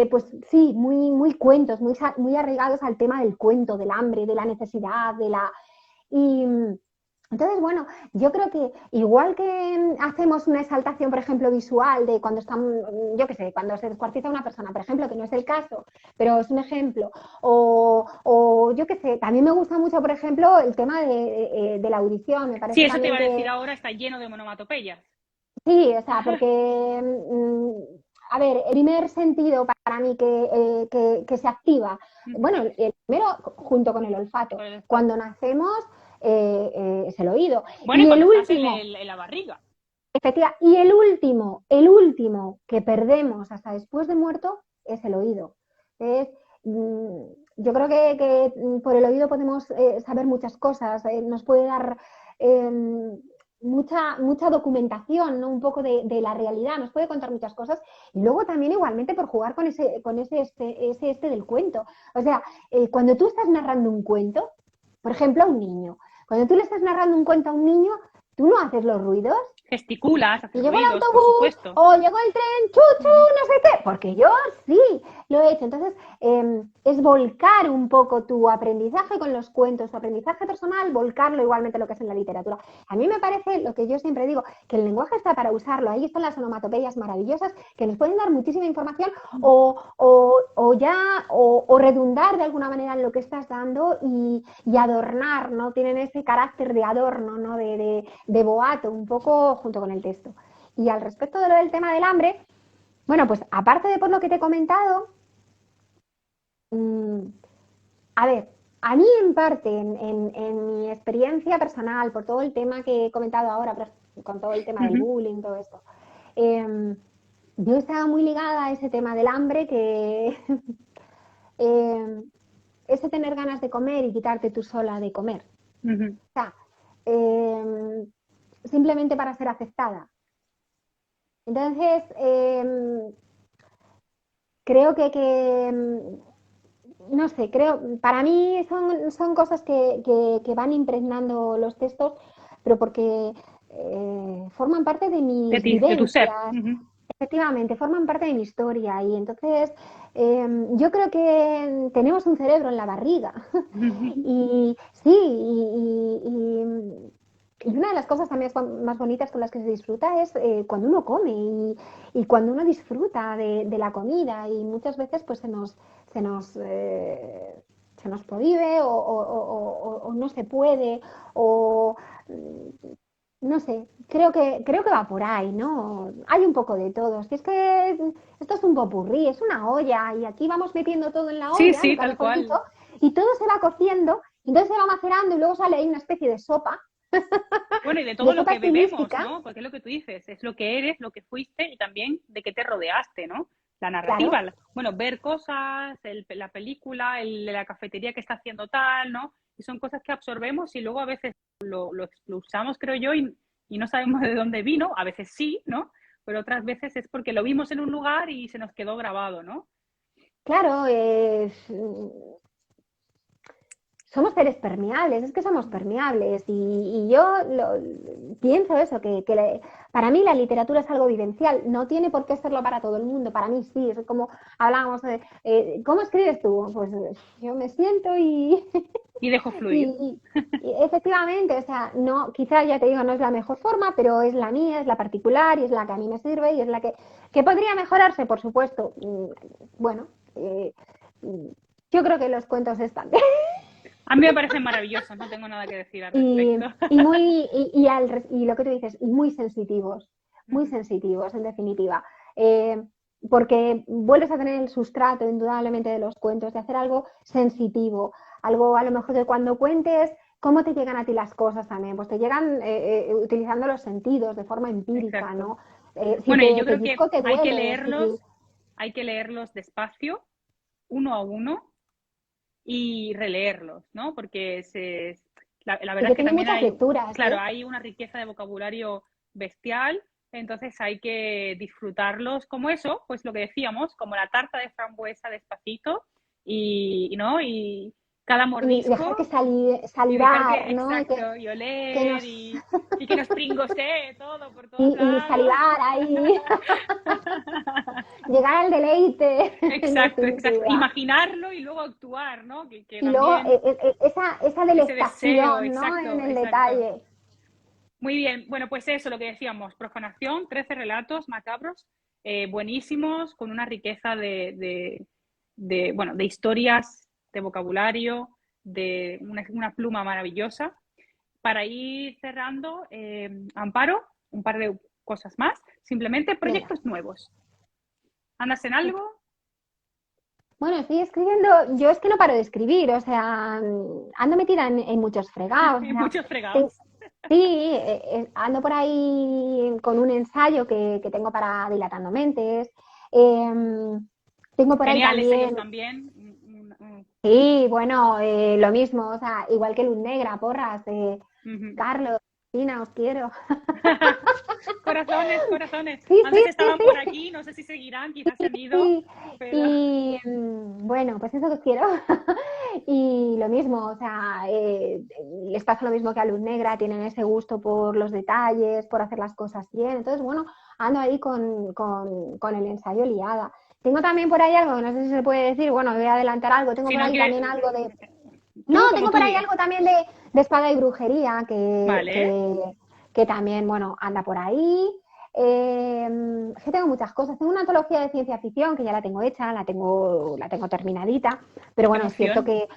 pues sí, muy cuentos, muy arraigados al tema del cuento, del hambre, de la necesidad, y entonces, bueno, yo creo que igual que hacemos una exaltación, por ejemplo, visual de cuando están, yo qué sé, cuando se descuartiza una persona, por ejemplo, que no es el caso, pero es un ejemplo, o yo qué sé, también me gusta mucho, por ejemplo, el tema de la audición, me
Sí,
parece
eso te
también
iba a decir
que
ahora, está lleno de monomatopeyas.
sí, o sea, porque, a ver, el primer sentido para mí que se activa,
Ujú.
bueno, el primero junto con el olfato,
Con el olfato.
cuando nacemos es el oído.
Bueno, y
Y el
cuando estás
último,
en la barriga.
efectivamente, el último que perdemos hasta después de muerto es el oído. Es, mm, yo creo que por el oído podemos saber muchas cosas, nos puede dar eh, mucha documentación, ¿no? Un poco de la realidad, nos puede contar muchas cosas. Y luego también igualmente por jugar con ese del cuento. O sea, cuando tú estás narrando un cuento, por ejemplo, a un niño, cuando tú le estás narrando un cuento a un niño, tú no haces los ruidos,
Gesticulas,
y
haces
llegó el
ruidos, por
autobús
supuesto.
o llegó el tren, chuchu,
Ujú.
no sé qué, porque yo sí lo he hecho. Entonces, es volcar un poco tu aprendizaje con los cuentos, tu aprendizaje personal, volcarlo igualmente lo que es en la literatura. A mí me parece lo que yo siempre digo, que el lenguaje está para usarlo. Ahí están las onomatopeyas maravillosas que nos pueden dar muchísima información o redundar de alguna manera en lo que estás dando y adornar, ¿no? Tienen ese carácter de adorno, ¿no? De boato, un poco junto con el texto. Y al respecto de lo del tema del hambre, bueno, pues aparte de por lo que te he comentado, mmm, a ver, a mí en parte, en mi experiencia personal, por todo el tema que he comentado ahora, con todo el tema del
Ujú.
bullying, todo esto, eh, yo estaba muy ligada a ese tema del hambre, que eh, ese tener ganas de comer y quitarte tú sola de comer.
Ujú.
O sea, simplemente para ser aceptada. Entonces, creo no sé, para mí son cosas que van impregnando los textos, pero porque forman parte de
De
mis
ti, de tu ser.
vivencias,
Ujú.
efectivamente, forman parte de mi historia y entonces yo creo que tenemos un cerebro en la barriga y sí, y una de las cosas también más bonitas con las que se disfruta es cuando uno come y cuando uno disfruta de la comida y muchas veces pues se nos, eh, se nos prohíbe o no se puede o no sé, creo que va por ahí, ¿no? Hay un poco de todo. Si es que esto es un popurrí, es una olla y aquí vamos metiendo todo en la
Sí,
olla,
sí,
nunca
tal
mejor dicho,
cual.
y todo se va cociendo, entonces se va macerando y luego sale ahí una especie de sopa,
Bueno, y de
de
todo lo
sopa
que bebemos,
estilística,
¿no? Porque es lo que tú dices, es lo que eres, lo que fuiste y también de qué te rodeaste, ¿no? La
claro.
narrativa, bueno, ver cosas, la película, la cafetería que está haciendo tal, ¿no? Y son cosas que absorbemos y luego a veces lo expulsamos, creo yo, y no sabemos de dónde vino, a veces sí, ¿no? Pero otras veces es porque lo vimos en un lugar y se nos quedó grabado, ¿no?
Claro, somos seres permeables, es que somos permeables y yo pienso eso, para mí la literatura es algo vivencial, no tiene por qué serlo para todo el mundo, para mí sí, es como hablábamos de, ¿cómo escribes tú? Pues yo me siento
Y dejo fluir.
y, y efectivamente, o sea, no, quizás ya te digo, no es la mejor forma, pero es la mía, es la particular y es la que a mí me sirve y es la que podría mejorarse, por supuesto. Bueno, yo creo que los cuentos están.
A mí me parecen maravillosos, no tengo nada que decir al
Y,
respecto.
y lo que tú dices, y muy sensitivos en definitiva. Eh, Porque vuelves a tener el sustrato indudablemente de los cuentos, de hacer algo sensitivo, algo a lo mejor de cuando cuentes, cómo te llegan a ti las cosas también, pues te llegan utilizando los sentidos de forma empírica,
Exacto.
¿no? Si
Bueno, y
te
yo creo que
pellizco, te duele, si...
hay que leerlos despacio, uno a uno, y releerlos, ¿no? Porque la
Y
verdad
que
es que
tiene
también
muchas
hay,
lecturas,
claro,
¿eh?
hay una riqueza de vocabulario bestial, entonces hay que disfrutarlos como eso, pues lo que decíamos, como la tarta de frambuesa despacito ¿no? Y cada
Y dejar que
mordisco y dejar que,
salivar, ¿no?
exacto, y
Que
oler
nos
y que nos pringosee todo por todos
y
lados.
salivar ahí, llegar al deleite, en
Exacto, exacto.
definitiva.
Imaginarlo y luego actuar, ¿no? Que
Y luego
también
esa
ese deseo,
delectación, ¿no? En
exacto,
el
exacto.
detalle.
Muy bien, bueno, pues eso, lo que decíamos, profanación, 13 relatos macabros, buenísimos, con una riqueza bueno, de historias, de vocabulario, de una pluma maravillosa. Para ir cerrando, Amparo, un par de cosas más, simplemente
Venga.
proyectos nuevos. ¿Andas en algo?
Bueno, estoy escribiendo, yo es que no paro de escribir, o sea, ando metida en muchos fregados, o
Hay
sea,
muchos
te-
fregados.
sí, ando por ahí con un ensayo que tengo para Dilatando Mentes, tengo por ahí
Geniales ellos
también,
también.
sí, bueno, lo mismo, o sea, igual que Luz Negra, porras, Carlos, Cristina, os quiero.
Corazones, corazones.
Sí, sí,
Antes
sí,
estaban por
sí.
aquí, no sé si seguirán, quizás se han ido,
Y,
pero
y, bueno, pues eso que os quiero. Y lo mismo, o sea, les pasa lo mismo que a Luz Negra, tienen ese gusto por los detalles, por hacer las cosas bien. Entonces, bueno, ando ahí con el ensayo liada. Tengo también por ahí algo, no sé si se puede decir, bueno, voy a adelantar algo, tengo
si
por
no
ahí también
quiere,
algo de... No,
tú como
tengo
tú
por ahí
digas.
algo también de espada y brujería
Vale,
que también, bueno, anda por ahí. Es que tengo muchas cosas. Tengo una antología de ciencia ficción que ya la tengo hecha, la tengo terminadita, pero
qué
bueno, es cierto
emoción.
que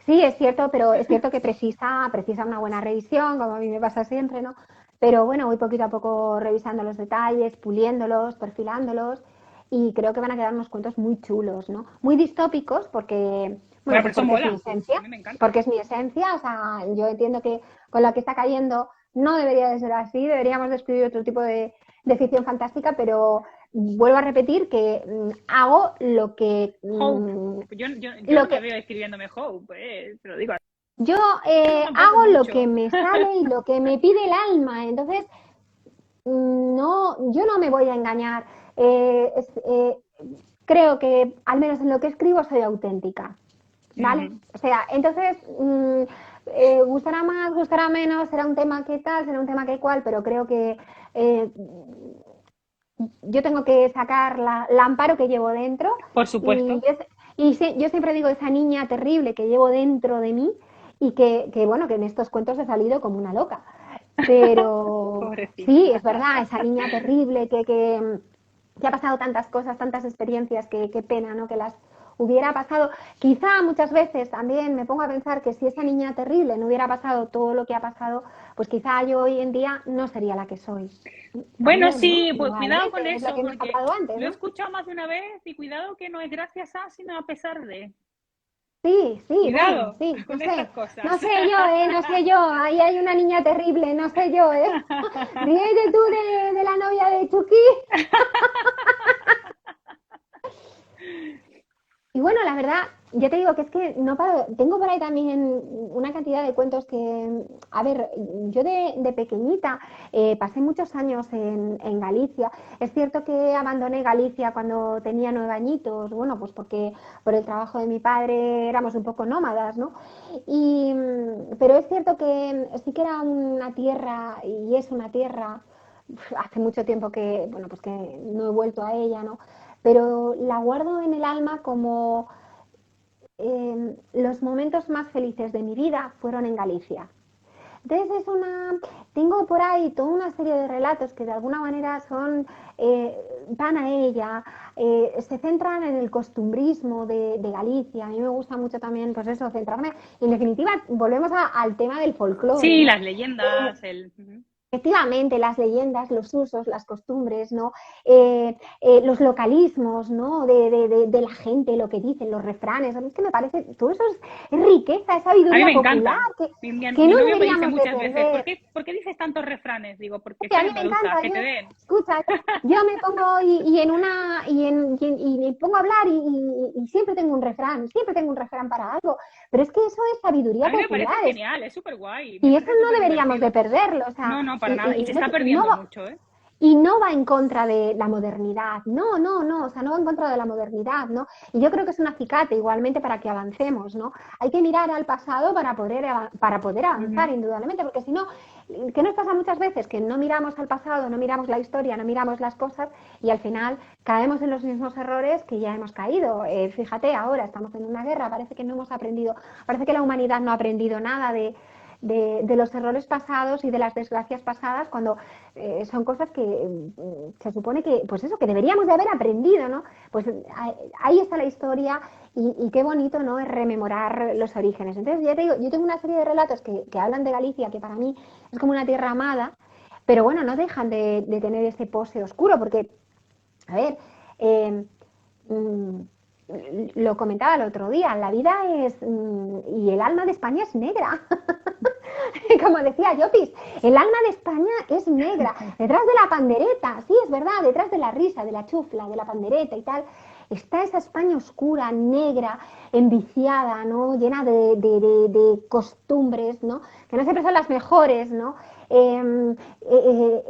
sí, es cierto, pero es cierto que precisa una buena revisión, como a mí me pasa siempre, ¿no? Pero bueno, voy poquito a poco revisando los detalles, puliéndolos, perfilándolos, y creo que van a quedar unos cuentos muy chulos, ¿no? Muy distópicos, porque, bueno,
Bueno, pero
pues
eso
porque es mi
mola. A
esencia,
mí me encanta.
porque es mi esencia, o sea, yo entiendo que con la que está cayendo no debería de ser así, deberíamos de escribir otro tipo de ficción fantástica, pero vuelvo a repetir que hago
Hope. Yo
lo
no me
que
veo escribiéndome Hope, te lo digo.
yo
Tampoco
hago lo que
mucho.
me sale y lo que me pide el alma, entonces no, yo no me voy a engañar. Creo que al menos en lo que escribo soy auténtica, ¿vale?
Ujú.
O sea, entonces gustará más, gustará menos, será un tema que tal, será un tema que cual, pero creo que eh, yo tengo que sacar la amparo que llevo dentro
Por
y,
supuesto.
yo siempre digo esa niña terrible que llevo dentro de mí y bueno, que en estos cuentos he salido como una loca. Pero sí,
Pobrecita.
es verdad, esa niña terrible que ha pasado tantas cosas, tantas experiencias, que qué pena, ¿no? Que las hubiera pasado. Quizá muchas veces también me pongo a pensar que si esa niña terrible no hubiera pasado todo lo que ha pasado, pues quizá yo hoy en día no sería la que soy.
Bueno,
También, ¿no?
sí, pues
Igual, ¿eh?
cuidado con
Que es lo
eso,
que hemos
porque
hablado antes,
lo he
¿no?
escuchado más de una vez y cuidado que no es gracias a, sino a pesar de.
Sí, sí, bueno,
Cuidado
sí, no
con estas
sé.
cosas.
No sé yo, no sé yo. Ahí hay una niña terrible, no sé yo, Ríete tú de la novia de Chucky. Y bueno, la verdad, ya te digo que es que no paro. Tengo por ahí también una cantidad de cuentos que, a ver, yo de pequeñita pasé muchos años en Galicia. Es cierto que abandoné Galicia cuando tenía 9 añitos, bueno, pues porque por el trabajo de mi padre éramos un poco nómadas, ¿no? Pero es cierto que sí que era una tierra, y es una tierra, hace mucho tiempo que, bueno, pues que no he vuelto a ella, ¿no? Pero la guardo en el alma como los momentos más felices de mi vida fueron en Galicia. Entonces tengo por ahí toda una serie de relatos que de alguna manera van a ella, se centran en el costumbrismo de Galicia. A mí me gusta mucho también, pues eso, centrarme. En definitiva, volvemos al tema del folclore,
Sí,
¿no?
las leyendas, el...
Efectivamente, las leyendas, los usos, las costumbres, ¿no? Los localismos, ¿no? De la gente, lo que dicen, los refranes. A mí es que me parece, todo eso es riqueza, es
A mí
sabiduría
me
popular
encantan.
que
Mi
no
novio me dice
deberíamos de
muchas veces,
perder.
por qué dices tantos refranes? Digo, porque
Sí,
soy
a mí me
andaluza,
encanta.
que
Yo,
te den.
escucha, yo me pongo y me pongo a hablar y siempre tengo un refrán para algo. Pero es que eso es sabiduría
A mí me
popular.
parece genial, es súper guay, me
Y eso
parece
no
súper
deberíamos de
divertido.
perderlo. O sea,
No, no, para nada. Y se está
no
perdiendo
va,
mucho, ¿eh?
y no va en contra de la modernidad, no, no, no, o sea, no va en contra de la modernidad, ¿no? Y yo creo que es un acicate igualmente para que avancemos, ¿no? Hay que mirar al pasado para poder avanzar,
Ujú.
indudablemente, porque si no, ¿qué nos pasa muchas veces? Que no miramos al pasado, no miramos la historia, no miramos las cosas y al final caemos en los mismos errores que ya hemos caído. Fíjate, ahora estamos en una guerra, parece que no hemos aprendido, parece que la humanidad no ha aprendido nada de los errores pasados y de las desgracias pasadas, cuando son cosas que se supone que, pues eso, que deberíamos de haber aprendido, ¿no? Pues ahí está la historia y qué bonito, ¿no? Es rememorar los orígenes. Entonces, ya te digo, yo tengo una serie de relatos que hablan de Galicia, que para mí es como una tierra amada, pero bueno, no dejan de tener ese pose oscuro, porque, a ver, eh, mm, lo comentaba el otro día, la vida es, y el alma de España es negra. Como decía Llopis, el alma de España es negra. Detrás de la pandereta, sí, es verdad, detrás de la risa, de la chufla, de la pandereta y tal, está esa España oscura, negra, enviciada, ¿no? Llena de costumbres, ¿no? Que no siempre son las mejores, ¿no?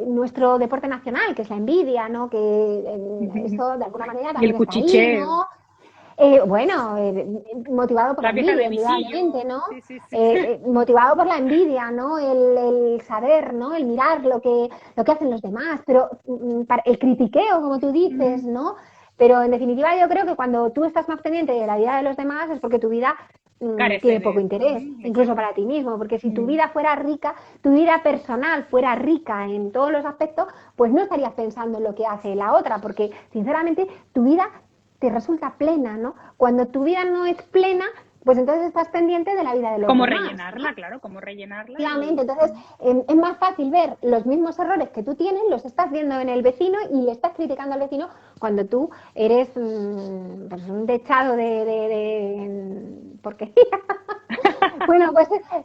Nuestro deporte nacional, que es la envidia, ¿no? Que eso de alguna manera
Y el
también está ahí,
cuchicheo.
¿no? Bueno, motivado por la
La vieja
envidia,
de visillo.
indudablemente, ¿no?
Sí, sí, sí.
Motivado por la envidia, ¿no? El saber, ¿no? El mirar lo que hacen los demás, pero el critiqueo, como tú dices,
Ujú.
¿no? Pero en definitiva yo creo que cuando tú estás más pendiente de la vida de los demás es porque tu vida
Carece
tiene poco
de...
interés,
Ujú,
incluso
exacto.
para ti mismo, porque si tu
Ujú.
vida fuera rica, tu vida personal fuera rica en todos los aspectos, pues no estarías pensando en lo que hace la otra, porque sinceramente tu vida te resulta plena, ¿no? Cuando tu vida no es plena, pues entonces estás pendiente de la vida de los
Como
demás, ¿no?
rellenarla, claro, como rellenarla
Efectivamente,
y...
entonces es más fácil ver los mismos errores que tú tienes, los estás viendo en el vecino y le estás criticando al vecino cuando tú eres pues un dechado de porquería. Bueno,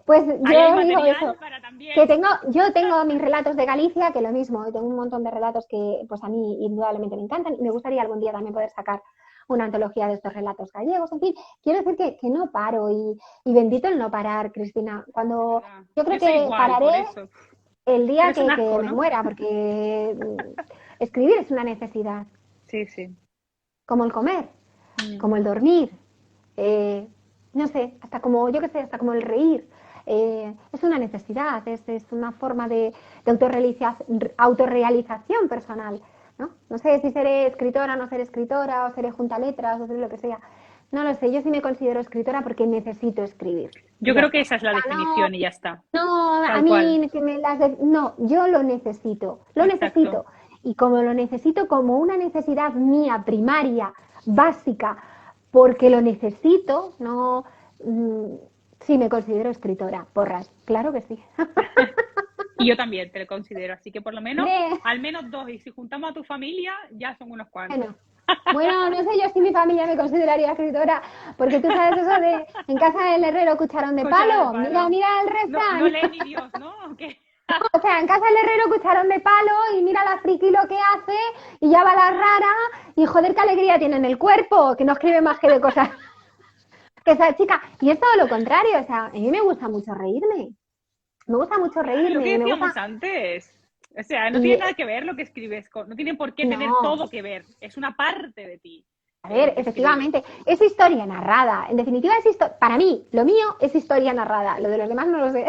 pues
Ahí hay
yo digo eso,
material para
que
también.
yo tengo mis relatos de Galicia, que lo mismo, tengo un montón de relatos que pues a mí indudablemente me encantan y me gustaría algún día también poder sacar una antología de estos relatos gallegos. En fin, quiero decir que no paro y bendito el no parar, Cristina.
De
Cuando
verdad.
yo creo
Yo soy
que
igual,
pararé
por eso.
el día
Pero es un
que
asco,
me
¿no?
muera, porque escribir es una necesidad,
Sí, sí.
como el comer,
Mm.
como el dormir, eh, no sé, hasta como, yo qué sé, hasta como el reír. Es una necesidad, es una forma de autorrealización personal, ¿no? No sé si seré escritora o no seré escritora, o seré junta letras, o seré lo que sea. No lo sé, yo sí me considero escritora porque necesito escribir. Y
Yo
ya
creo que
está.
esa es
O
la
sea, no,
definición y ya está.
no, a
Tal cual.
mí no, yo lo
Exacto.
necesito. Y como lo necesito como una necesidad mía, primaria, básica, porque lo necesito, no, sí me considero escritora, porras, claro que sí.
Y yo también te lo considero. Así que por lo menos,
Hombre,
al menos dos. Y si juntamos a tu familia, ya son unos cuantos.
bueno, bueno, no sé yo si mi familia me consideraría escritora, porque tú sabes eso de en casa del herrero cucharón de
Cuchara de
palo, mira,
palo.
mira el
No, no
refrán.
lee ni Dios, ¿no? ¿O qué?
O sea, en casa del herrero cucharón de palo y mira la friki lo que hace y ya va la rara y joder qué alegría tiene en el cuerpo, que no escribe más que de cosas que esa chica. Y es todo lo contrario, o sea, a mí me gusta mucho reírme, me gusta
No,
mucho
claro, lo que
reírme, me gusta...
decíamos antes. O sea, no
Y,
tiene nada que ver lo que escribes no tiene por qué tener
no,
todo que ver. Es una parte de ti
a ver,
lo que escribes.
efectivamente, es historia narrada. En definitiva, para mí, lo mío es historia narrada. Lo de los demás no lo sé.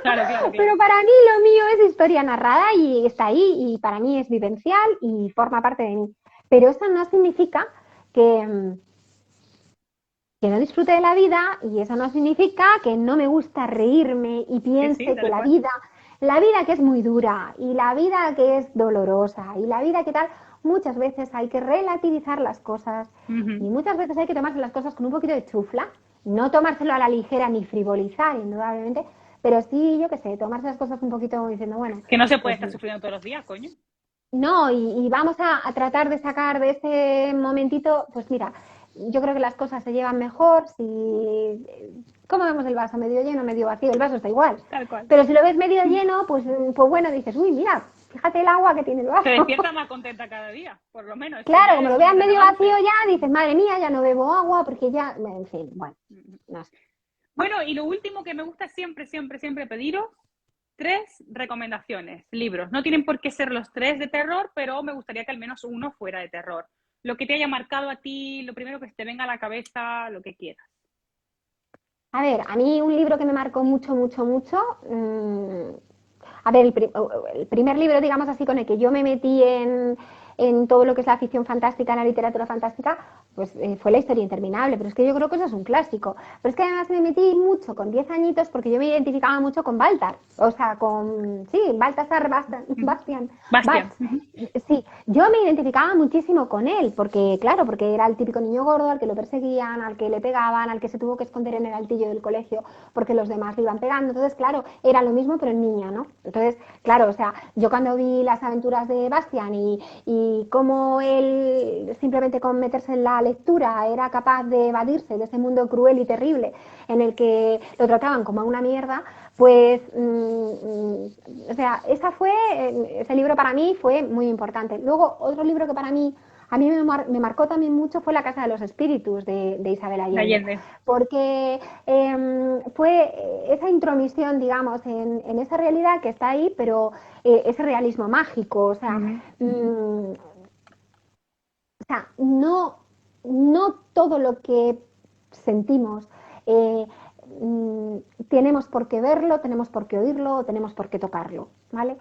Claro, claro,
Pero
claro.
para mí lo mío es historia narrada y está ahí y para mí es vivencial y forma parte de mí. Pero eso no significa que, que no disfrute de la vida y eso no significa que no me gusta reírme y
Sí, sí,
piense que
tal cual.
la vida que es muy dura y la vida que es dolorosa y la vida que tal, muchas veces hay que relativizar las cosas y
Ujú.
muchas veces hay que tomarse las cosas con un poquito de chufla, no tomárselo a la ligera ni frivolizar, indudablemente, pero sí, yo qué sé, tomarse las cosas un poquito diciendo, bueno,
Que no se puede
pues
estar sufriendo todos los días, coño.
no, y vamos a tratar de sacar de ese momentito, pues mira, yo creo que las cosas se llevan mejor si... ¿Cómo vemos el vaso? ¿Medio lleno, medio vacío? El vaso está igual.
Tal cual.
Pero si lo ves medio lleno, pues bueno, dices, uy, mira, fíjate el agua que tiene el
Te
vaso.
despierta más contenta cada día, por lo menos. Eso
Claro,
ya
como lo
es
veas
un
medio
avance.
vacío ya, dices, madre mía, ya no bebo agua porque ya, en fin, bueno, no sé.
Bueno, y lo último que me gusta siempre, siempre, siempre pediros, 3 recomendaciones, libros. No tienen por qué ser los 3 de terror, pero me gustaría que al menos uno fuera de terror. Lo que te haya marcado a ti, lo primero que se te venga a la cabeza, lo que quieras.
A ver, a mí un libro que me marcó mucho, mucho, mucho, a ver, el primer libro, digamos así, con el que yo me metí en todo lo que es la ficción fantástica, la literatura fantástica, pues fue La historia interminable, pero es que yo creo que eso es un clásico. Pero es que además me metí mucho con 10 añitos porque yo me identificaba mucho con Baltar, o sea, sí, Baltasar Bastian,
Bastian.
Bats. Sí, yo me identificaba muchísimo con él, porque claro, porque era el típico niño gordo al que lo perseguían, al que le pegaban, al que se tuvo que esconder en el altillo del colegio porque los demás le iban pegando. Entonces, claro, era lo mismo pero en niña, ¿no? Entonces, claro, o sea, yo cuando vi las aventuras de Bastian y cómo él simplemente con meterse en la lectura era capaz de evadirse de ese mundo cruel y terrible en el que lo trataban como a una mierda, pues, o sea, ese libro para mí fue muy importante. Luego, otro libro que para mí, a mí me marcó también mucho fue La Casa de los Espíritus de Isabel
De
Allende,
Allende.
porque fue esa intromisión, digamos, en esa realidad que está ahí, pero ese realismo mágico, o sea, no todo lo que sentimos eh, mm, tenemos por qué verlo, tenemos por qué oírlo, o tenemos por qué tocarlo, ¿vale?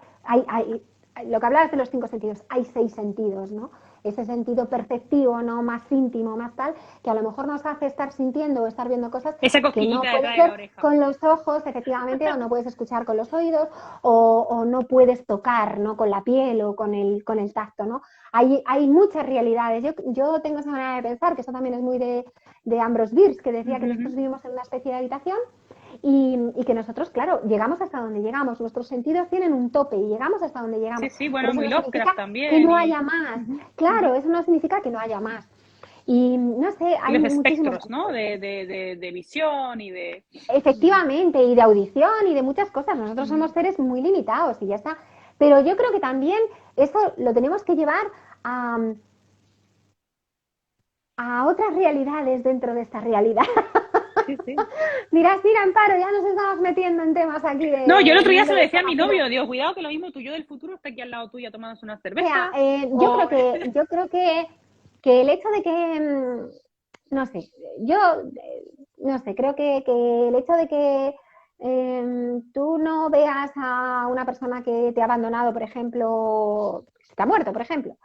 Lo que hablabas de los 5 sentidos, hay 6 sentidos, ¿no? Ese sentido perceptivo, ¿no? Más íntimo, más tal, que a lo mejor nos hace estar sintiendo o estar viendo cosas
Esa
que no
cosquillita
puedes
detrás de la
ver
oreja.
con los ojos, efectivamente, o no puedes escuchar con los oídos, o no puedes tocar, ¿no? Con la piel o con el tacto, ¿no? Hay muchas realidades. Yo tengo esa manera de pensar, que eso también es muy de Ambrose Bierce, que decía que nosotros vivimos en una especie de habitación y que nosotros, claro, llegamos hasta donde llegamos. Nuestros sentidos tienen un tope y llegamos hasta donde
Sí,
llegamos.
sí,
Pero
bueno,
eso
muy
no
Lovecraft
significa que
también.
no haya más. Claro, eso no significa que no haya más. Y no sé,
Y
hay
los
muchísimos.
espectros, ¿no? De visión y de...
Efectivamente, y de audición y de muchas cosas. Nosotros somos seres muy limitados y ya está. Pero yo creo que también eso lo tenemos que llevar a otras realidades dentro de esta realidad.
Sí, sí.
Dirás, mira, Amparo, ya nos estamos metiendo en temas aquí
No, yo el
del
otro día
mundo
se lo
del
decía a mi
conocido.
novio, digo, cuidado que lo mismo tuyo del futuro está aquí al lado tuya tomándose una
O sea,
cerveza.
yo creo
O...
que el hecho de que, no sé, yo, no sé, creo que el hecho de que tú no veas a una persona que te ha abandonado, por ejemplo, se te ha muerto, por ejemplo,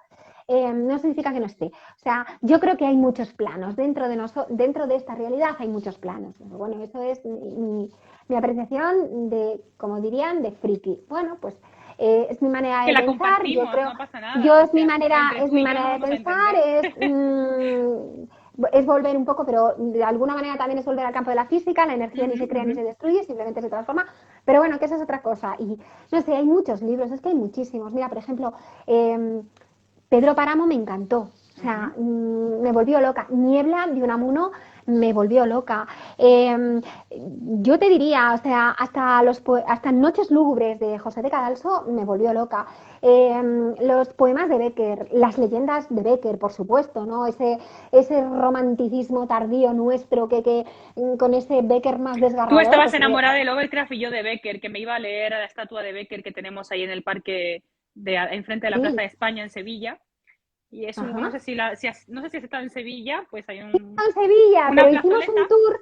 no significa que no esté. O sea, yo creo que hay muchos planos. Dentro de esta realidad hay muchos planos. Bueno, eso es mi apreciación de, como dirían, de friki. Bueno, pues es mi manera
que
de
la
pensar. Yo
compartimos,
creo,
no pasa
yo
nada. O
es mi
sea,
manera,
entre
es
tú
mi
y yo nos
manera de
vamos a
pensar,
entender.
es volver un poco, pero de alguna manera también es volver al campo de la física. La energía ni se crea ni se
Ujú.
destruye, simplemente se transforma. Pero bueno, que esa es otra cosa. Y no sé, hay muchos libros, es que hay muchísimos. Mira, por ejemplo, Pedro Páramo me encantó, o sea, me volvió loca. Niebla de Unamuno me volvió loca. Yo te diría, o sea, hasta Noches Lúgubres de José de Cadalso me volvió loca. Los poemas de Bécquer, las leyendas de Bécquer, por supuesto, ¿no? Ese romanticismo tardío nuestro con ese Bécquer más
Tú
desgarrador,
estabas
pues
enamorada de Lovecraft y yo de Becker, que me iba a leer a la estatua de Becker que tenemos ahí en el parque enfrente de la Plaza
sí,
de España en Sevilla. Y es un, no
ajá.
sé no sé si has estado en Sevilla, pues hay
En Sevilla,
una
pero hicimos un
plazoleta.
tour.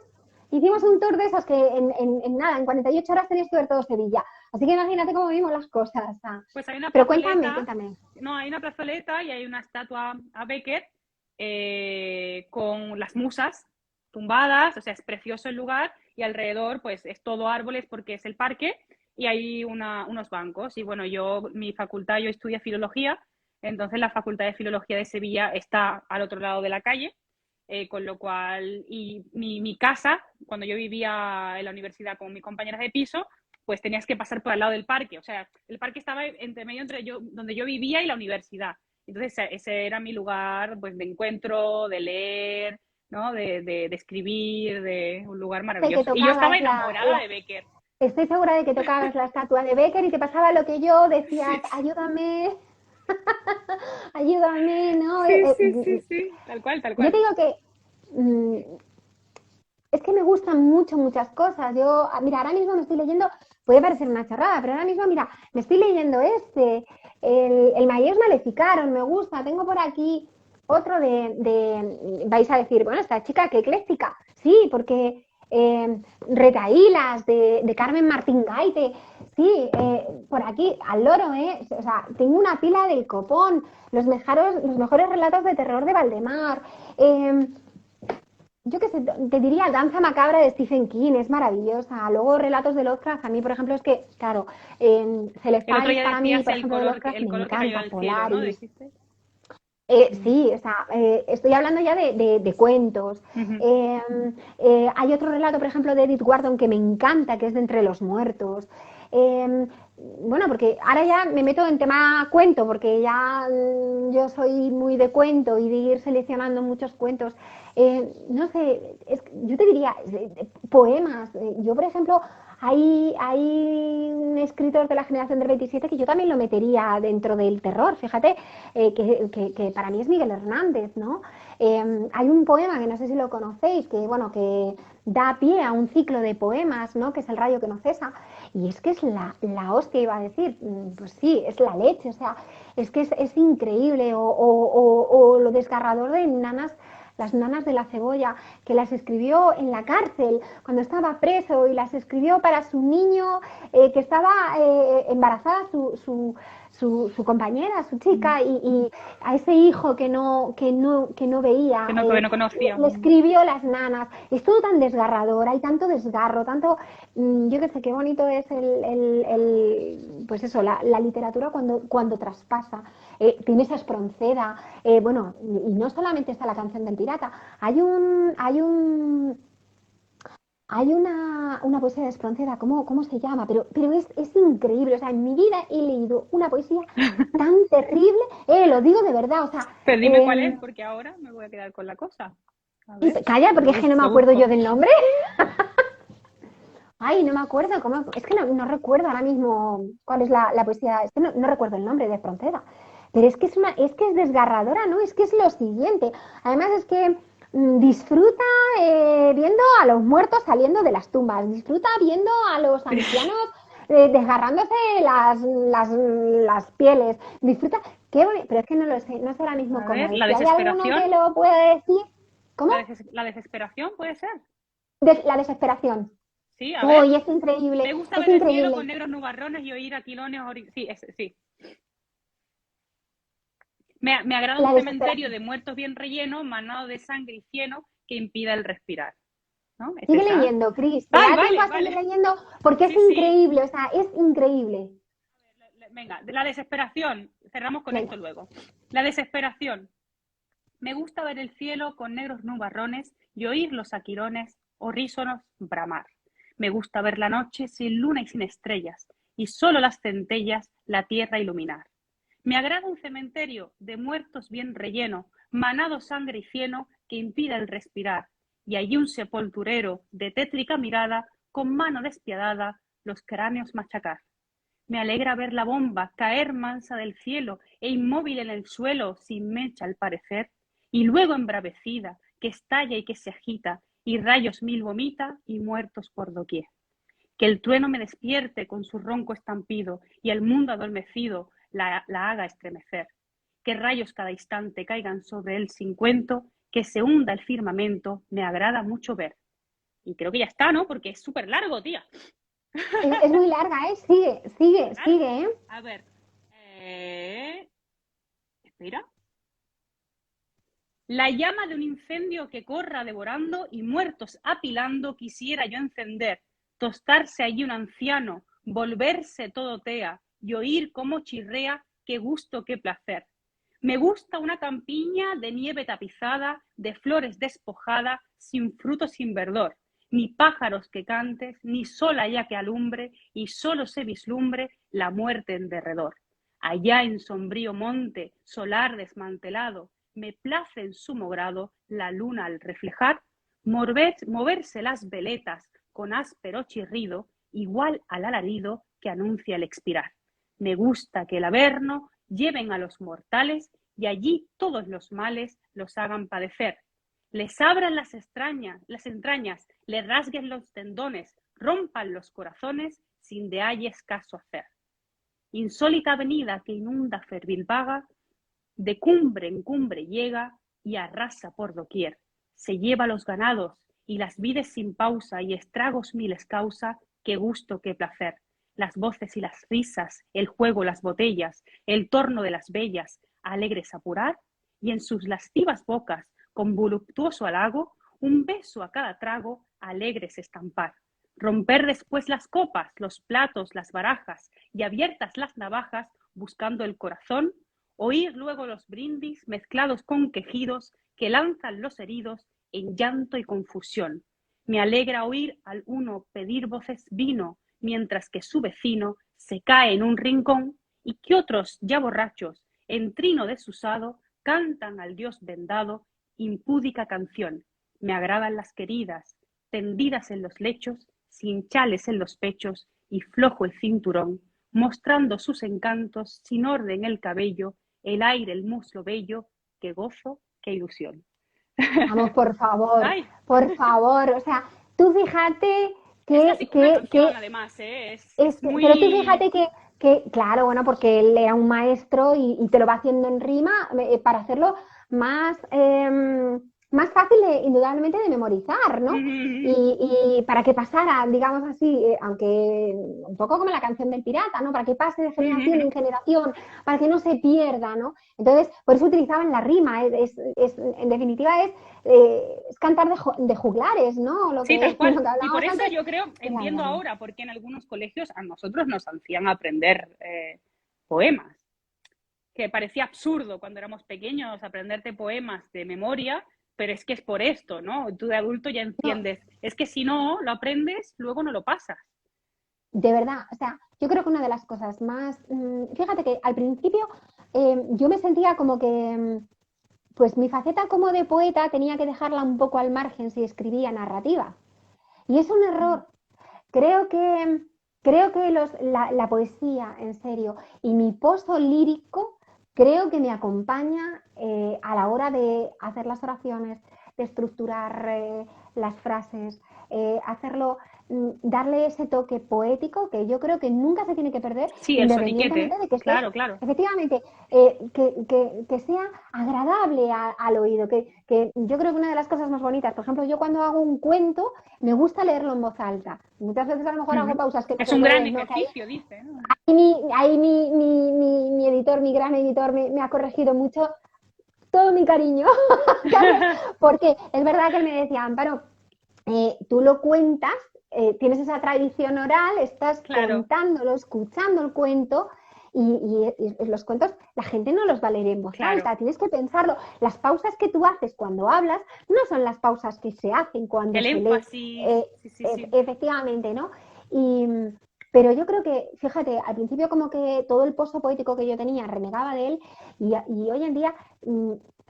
Hicimos un tour de esos que en nada, en 48 horas tenías que ver todo Sevilla. Así que imagínate cómo vimos las cosas.
Pues hay una
Pero cuéntame,
plazoleta,
cuéntame.
no, hay una plazoleta y hay una estatua a Becker con las musas tumbadas, o sea, es precioso el lugar y alrededor pues es todo árboles porque es el parque y hay unos bancos. Y bueno, mi facultad, yo estudio filología, entonces la Facultad de Filología de Sevilla está al otro lado de la calle, con lo cual, y mi casa, cuando yo vivía en la universidad con mis compañeras de piso, pues tenías que pasar por al lado del parque. O sea, el parque estaba entre medio donde yo vivía y la universidad. Entonces, ese era mi lugar, pues, de encuentro, de leer, ¿no? De escribir, de un lugar
De que
maravilloso. Y yo estaba
tocabas
enamorada de Becker.
Estoy segura de que tocabas la estatua de Becker y te pasaba lo que yo, decías, ayúdame, ayúdame, ¿no?
Sí, sí, sí, sí, tal cual, tal
Yo te
cual.
digo que es que me gustan muchas cosas. Yo, mira, ahora mismo me estoy leyendo, puede parecer una chorrada, pero ahora mismo, mira, me estoy leyendo el Malleus Maleficarum, me gusta. Tengo por aquí otro vais a decir, bueno, esta chica, qué ecléctica. Sí, porque Retaílas de Carmen Martín Gaite, sí, por aquí, al loro, ¿eh? O sea, tengo una pila del copón, los mejores relatos de terror de Valdemar. Yo qué sé, te diría Danza Macabra de Stephen King, es maravillosa. Luego relatos de Lovecraft, a mí, por ejemplo, es que, claro,
El otro
Celestial
día
para mí,
decías
por ejemplo, de Lovecraft
el
me
color que cayó
encanta,
del cielo, ¿no?
Polaris.
Dijiste.
Sí, o sea, estoy hablando ya de cuentos. Eh, Hay otro relato, por ejemplo, de Edith Wharton que me encanta, que es de Entre los Muertos. Eh, bueno, porque ahora ya me meto en tema cuento, porque ya yo soy muy de cuento y de ir seleccionando muchos cuentos. No sé, yo te diría, poemas. Yo, por ejemplo, hay un escritor de la generación del 27 que yo también lo metería dentro del terror, fíjate, que para mí es Miguel Hernández, ¿no? Hay un poema que no sé si lo conocéis, que bueno, que da pie a un ciclo de poemas, ¿no? Que es El rayo que no cesa, y es que es la hostia, iba a decir, pues sí, es la leche, o sea, es que es increíble, o lo desgarrador de las nanas de la cebolla, que las escribió en la cárcel cuando estaba preso y las escribió para su niño que estaba embarazada, su compañera, su chica, y a ese hijo que no veía,
Que no conocía.
le escribió las nanas. Es todo tan desgarrador, hay tanto desgarro, tanto, yo qué sé, qué bonito es pues eso, la literatura cuando traspasa. Tiene esa Espronceda, bueno, y no solamente está la canción del pirata, hay una poesía de Espronceda, ¿cómo se llama? Pero es increíble, o sea, en mi vida he leído una poesía tan terrible, lo digo de verdad, o sea,
Pero dime cuál es, porque ahora me voy a quedar con la cosa. A ver,
calla, porque es que no me
lo
acuerdo
busco.
yo del nombre. Ay, no me acuerdo, es que no recuerdo ahora mismo cuál es la poesía, es que no recuerdo el nombre de Espronceda, pero es que es desgarradora, ¿no? Es que es lo siguiente. Además es que disfruta viendo a los muertos saliendo de las tumbas, disfruta viendo a los ancianos desgarrándose las pieles, disfruta, pero es que no lo sé, no sé ahora mismo
A
cómo
ver,
es.
la
Si hay alguno
desesperación.
que lo pueda decir, ¿cómo?
La desesperación puede ser.
La desesperación.
Sí, a ver.
Uy, es increíble,
Me gusta
es
ver el cielo con
increíble.
negros nubarrones y oír aquilones. Sí, sí. Me agrada un
La
cementerio
desesperación.
de muertos bien relleno, manado de sangre y cieno que impida el respirar. ¿No? ¿Es
Sigue
esa?
leyendo, Cris, te
Ay,
da tiempo
vale,
a seguir
vale.
leyendo porque es
Sí, sí.
increíble, o sea, es increíble.
Venga, la desesperación. Cerramos con esto
Venga,
luego. La desesperación. Me gusta ver el cielo con negros nubarrones y oír los aquilones horrísonos bramar. Me gusta ver la noche sin luna y sin estrellas, y solo las centellas la tierra iluminar. Me agrada un cementerio de muertos bien relleno, manado sangre y cieno que impida el respirar, y allí un sepulturero de tétrica mirada, con mano despiadada, los cráneos machacar. Me alegra ver la bomba caer mansa del cielo e inmóvil en el suelo, sin mecha al parecer, y luego embravecida, que estalla y que se agita, y rayos mil vomita y muertos por doquier. Que el trueno me despierte con su ronco estampido y el mundo adormecido la haga estremecer. Que rayos cada instante caigan sobre él sin cuento, que se hunda el firmamento, me agrada mucho ver. Y creo que ya está, ¿no? Porque es súper largo, tía.
es muy larga, ¿eh? Sigue,
Súper
sigue,
largo.
sigue, ¿eh?
A ver. Espera. La llama de un incendio que corra devorando y muertos apilando quisiera yo encender, tostarse allí un anciano, volverse todo tea y oír cómo chirrea, qué gusto, qué placer. Me gusta una campiña de nieve tapizada, de flores despojada, sin fruto, sin verdor, ni pájaros que cantes, ni sol allá que alumbre, y solo se vislumbre la muerte en derredor. Allá en sombrío monte, solar desmantelado, me place en sumo grado la luna al reflejar, moverse las veletas con áspero chirrido, igual al alarido que anuncia el expirar. Me gusta que el averno lleven a los mortales y allí todos los males los hagan padecer. Les abran las entrañas, les rasguen los tendones, rompan los corazones sin de ayes caso hacer. Insólita avenida que inunda fervil vaga, de cumbre en cumbre llega y arrasa por doquier. Se lleva los ganados y las vides sin pausa y estragos miles causa, qué gusto, qué placer. Las voces y las risas, el juego, las botellas, el torno de las bellas, alegres apurar, y en sus lascivas bocas, con voluptuoso halago, un beso a cada trago, alegres estampar. Romper después las copas, los platos, las barajas, y abiertas las navajas, buscando el corazón, oír luego los brindis mezclados con quejidos que lanzan los heridos en llanto y confusión. Me alegra oír al uno pedir voces vino, mientras que su vecino se cae en un rincón y que otros, ya borrachos, en trino desusado, cantan al Dios vendado impúdica canción. Me agradan las queridas, tendidas en los lechos, sin chales en los pechos y flojo el cinturón, mostrando sus encantos, sin orden el cabello, el aire, el muslo bello, qué gozo, qué ilusión.
Vamos, por favor,
Ay.
por favor. O sea, tú fíjate que...
Es una canción, además, ¿eh? Es muy...
Pero tú fíjate claro, bueno, porque él era un maestro y te lo va haciendo en rima para hacerlo más, más fácil, indudablemente, de memorizar, ¿no? Y para que pasara, digamos así, aunque un poco como la canción del pirata, ¿no? Para que pase de generación en generación, para que no se pierda, ¿no? Entonces, por eso utilizaban la rima, en definitiva es cantar de juglares, ¿no?
Sí, tal cual. Y por eso
antes,
yo creo, entiendo ahora por qué en algunos colegios a nosotros nos hacían aprender poemas, que parecía absurdo cuando éramos pequeños aprenderte poemas de memoria, pero es que es por esto, ¿no? Tú de adulto ya entiendes. No. Es que si no lo aprendes, luego no lo pasas.
De verdad, o sea, yo creo que una de las cosas más... Fíjate que al principio yo me sentía como que... pues mi faceta como de poeta tenía que dejarla un poco al margen si escribía narrativa. Y es un error. Creo que la poesía, en serio, y mi pozo lírico, creo que me acompaña a la hora de hacer las oraciones, de estructurar las frases, hacerlo, darle ese toque poético que yo creo que nunca se tiene que perder,
sí,
independientemente de que esté,
claro.
efectivamente, que sea agradable al oído, que yo creo que una de las cosas más bonitas, por ejemplo, yo cuando hago un cuento, me gusta leerlo en voz alta. Muchas veces a lo mejor hago pausas que
es un gran ejercicio, dice, ¿no?
Ahí mi editor, mi gran editor, me ha corregido mucho. Todo mi cariño, porque es verdad que él me decía, Amparo, tú lo cuentas, tienes esa tradición oral, estás contándolo, escuchando el cuento, y los cuentos la gente no los va a leer en voz alta, tienes que pensarlo. Las pausas que tú haces cuando hablas no son las pausas que se hacen cuando se lee. Sí. Efectivamente, ¿no? Pero yo creo que, fíjate, al principio como que todo el pozo poético que yo tenía renegaba de él y hoy en día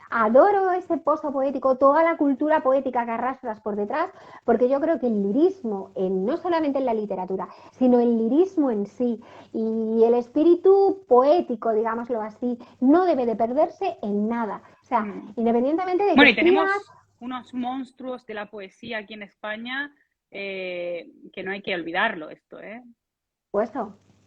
adoro ese pozo poético, toda la cultura poética que arrastras por detrás, porque yo creo que el lirismo, no solamente en la literatura, sino el lirismo en sí y el espíritu poético, digámoslo así, no debe de perderse en nada. O sea, independientemente de que...
Bueno, y tenemos unos monstruos de la poesía aquí en España que no hay que olvidarlo esto, ¿eh?